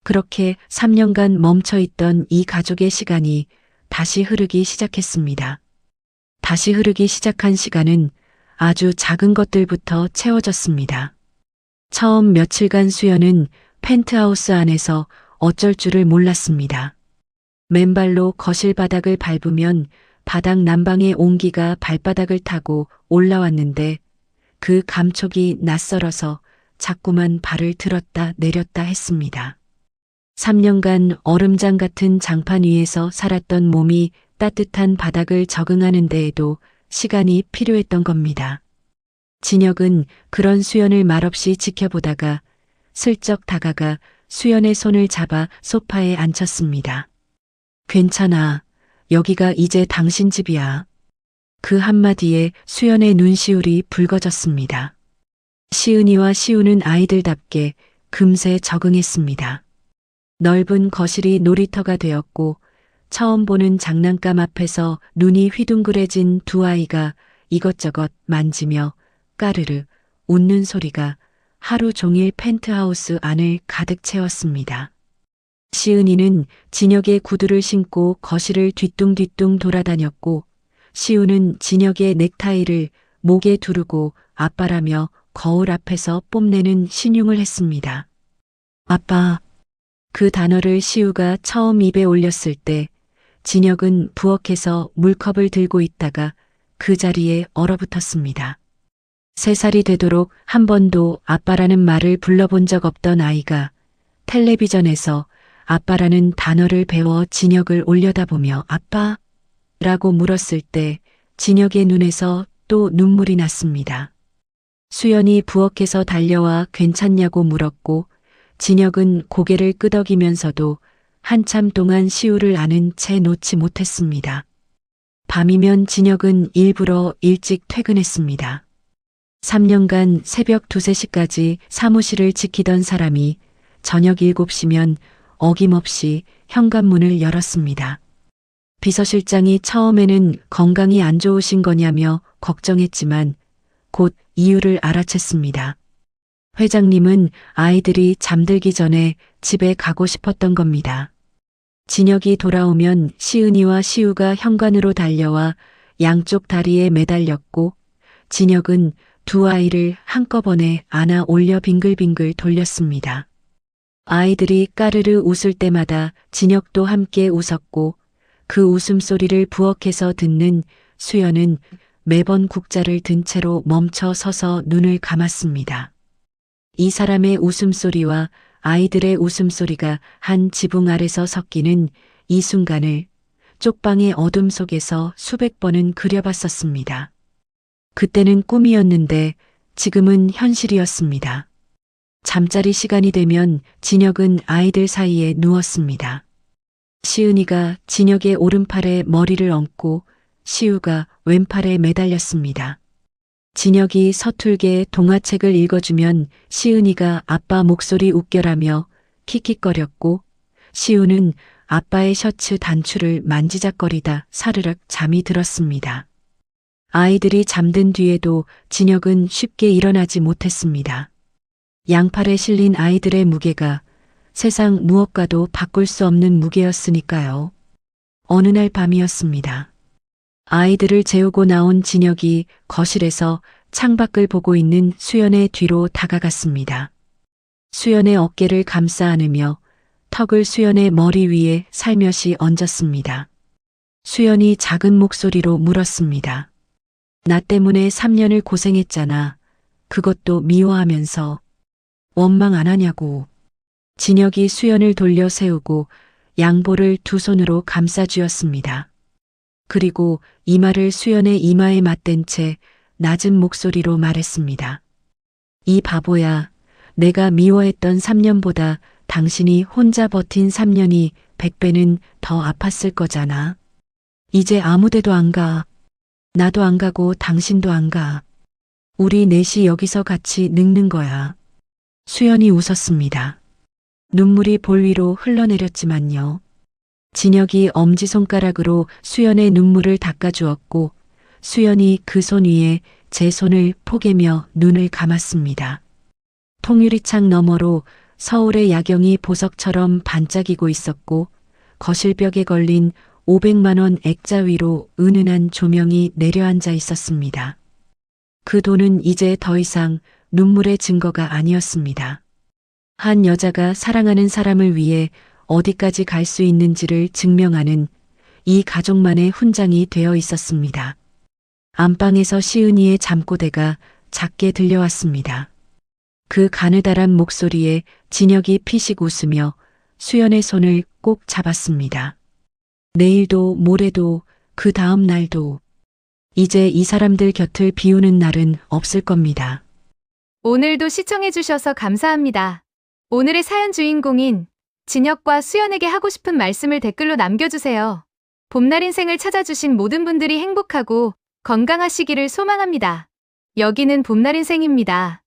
그렇게 3년간 멈춰있던 이 가족의 시간이 다시 흐르기 시작했습니다. 다시 흐르기 시작한 시간은 아주 작은 것들부터 채워졌습니다. 처음 며칠간 수연은 펜트하우스 안에서 어쩔 줄을 몰랐습니다. 맨발로 거실 바닥을 밟으면 바닥 난방의 온기가 발바닥을 타고 올라왔는데 그 감촉이 낯설어서 자꾸만 발을 들었다 내렸다 했습니다. 3년간 얼음장 같은 장판 위에서 살았던 몸이 따뜻한 바닥을 적응하는 데에도 시간이 필요했던 겁니다. 진혁은 그런 수연을 말없이 지켜보다가 슬쩍 다가가 수연의 손을 잡아 소파에 앉혔습니다. 괜찮아. 여기가 이제 당신 집이야. 그 한마디에 수연의 눈시울이 붉어졌습니다. 시은이와 시우는 아이들답게 금세 적응했습니다. 넓은 거실이 놀이터가 되었고 처음 보는 장난감 앞에서 눈이 휘둥그레진 두 아이가 이것저것 만지며 까르르 웃는 소리가 하루 종일 펜트하우스 안을 가득 채웠습니다. 시은이는 진혁의 구두를 신고 거실을 뒤뚱뒤뚱 돌아다녔고 시우는 진혁의 넥타이를 목에 두르고 아빠라며 거울 앞에서 뽐내는 신용을 했습니다. 아빠. 그 단어를 시우가 처음 입에 올렸을 때 진혁은 부엌에서 물컵을 들고 있다가 그 자리에 얼어붙었습니다. 3살이 되도록 한 번도 아빠라는 말을 불러본 적 없던 아이가 텔레비전에서 아빠라는 단어를 배워 진혁을 올려다보며 아빠라고 물었을 때 진혁의 눈에서 또 눈물이 났습니다. 수연이 부엌에서 달려와 괜찮냐고 물었고 진혁은 고개를 끄덕이면서도 한참 동안 시우를 아는 채 놓지 못했습니다. 밤이면 진혁은 일부러 일찍 퇴근했습니다. 3년간 새벽 2, 3시까지 사무실을 지키던 사람이 저녁 7시면 어김없이 현관문을 열었습니다. 비서실장이 처음에는 건강이 안 좋으신 거냐며 걱정했지만 곧 이유를 알아챘습니다. 회장님은 아이들이 잠들기 전에 집에 가고 싶었던 겁니다. 진혁이 돌아오면 시은이와 시우가 현관으로 달려와 양쪽 다리에 매달렸고 진혁은 두 아이를 한꺼번에 안아 올려 빙글빙글 돌렸습니다. 아이들이 까르르 웃을 때마다 진혁도 함께 웃었고 그 웃음소리를 부엌에서 듣는 수연은 매번 국자를 든 채로 멈춰 서서 눈을 감았습니다. 이 사람의 웃음소리와 아이들의 웃음소리가 한 지붕 아래서 섞이는 이 순간을 쪽방의 어둠 속에서 수백 번은 그려봤었습니다. 그때는 꿈이었는데 지금은 현실이었습니다. 잠자리 시간이 되면 진혁은 아이들 사이에 누웠습니다. 시은이가 진혁의 오른팔에 머리를 얹고 시우가 왼팔에 매달렸습니다. 진혁이 서툴게 동화책을 읽어주면 시은이가 아빠 목소리 웃겨라며 킥킥거렸고 시우는 아빠의 셔츠 단추를 만지작거리다 사르륵 잠이 들었습니다. 아이들이 잠든 뒤에도 진혁은 쉽게 일어나지 못했습니다. 양팔에 실린 아이들의 무게가 세상 무엇과도 바꿀 수 없는 무게였으니까요. 어느 날 밤이었습니다. 아이들을 재우고 나온 진혁이 거실에서 창밖을 보고 있는 수연의 뒤로 다가갔습니다. 수연의 어깨를 감싸 안으며 턱을 수연의 머리 위에 살며시 얹었습니다. 수연이 작은 목소리로 물었습니다. 나 때문에 3년을 고생했잖아. 그것도 미워하면서 원망 안 하냐고. 진혁이 수연을 돌려 세우고 양볼을 두 손으로 감싸 쥐었습니다. 그리고 이마를 수연의 이마에 맞댄 채 낮은 목소리로 말했습니다. 이 바보야, 내가 미워했던 3년보다 당신이 혼자 버틴 3년이 100배는 더 아팠을 거잖아. 이제 아무 데도 안 가. 나도 안 가고 당신도 안 가. 우리 넷이 여기서 같이 늙는 거야. 수연이 웃었습니다. 눈물이 볼 위로 흘러내렸지만요. 진혁이 엄지손가락으로 수연의 눈물을 닦아주었고 수연이 그 손 위에 제 손을 포개며 눈을 감았습니다. 통유리창 너머로 서울의 야경이 보석처럼 반짝이고 있었고 거실벽에 걸린 500만 원 액자 위로 은은한 조명이 내려앉아 있었습니다. 그 돈은 이제 더 이상 눈물의 증거가 아니었습니다. 한 여자가 사랑하는 사람을 위해 어디까지 갈 수 있는지를 증명하는 이 가족만의 훈장이 되어 있었습니다. 안방에서 시은이의 잠꼬대가 작게 들려왔습니다. 그 가느다란 목소리에 진혁이 피식 웃으며 수연의 손을 꼭 잡았습니다. 내일도 모레도 그 다음 날도 이제 이 사람들 곁을 비우는 날은 없을 겁니다. 오늘도 시청해주셔서 감사합니다. 오늘의 사연 주인공인 진혁과 수연에게 하고 싶은 말씀을 댓글로 남겨주세요. 봄날 인생을 찾아주신 모든 분들이 행복하고 건강하시기를 소망합니다. 여기는 봄날 인생입니다.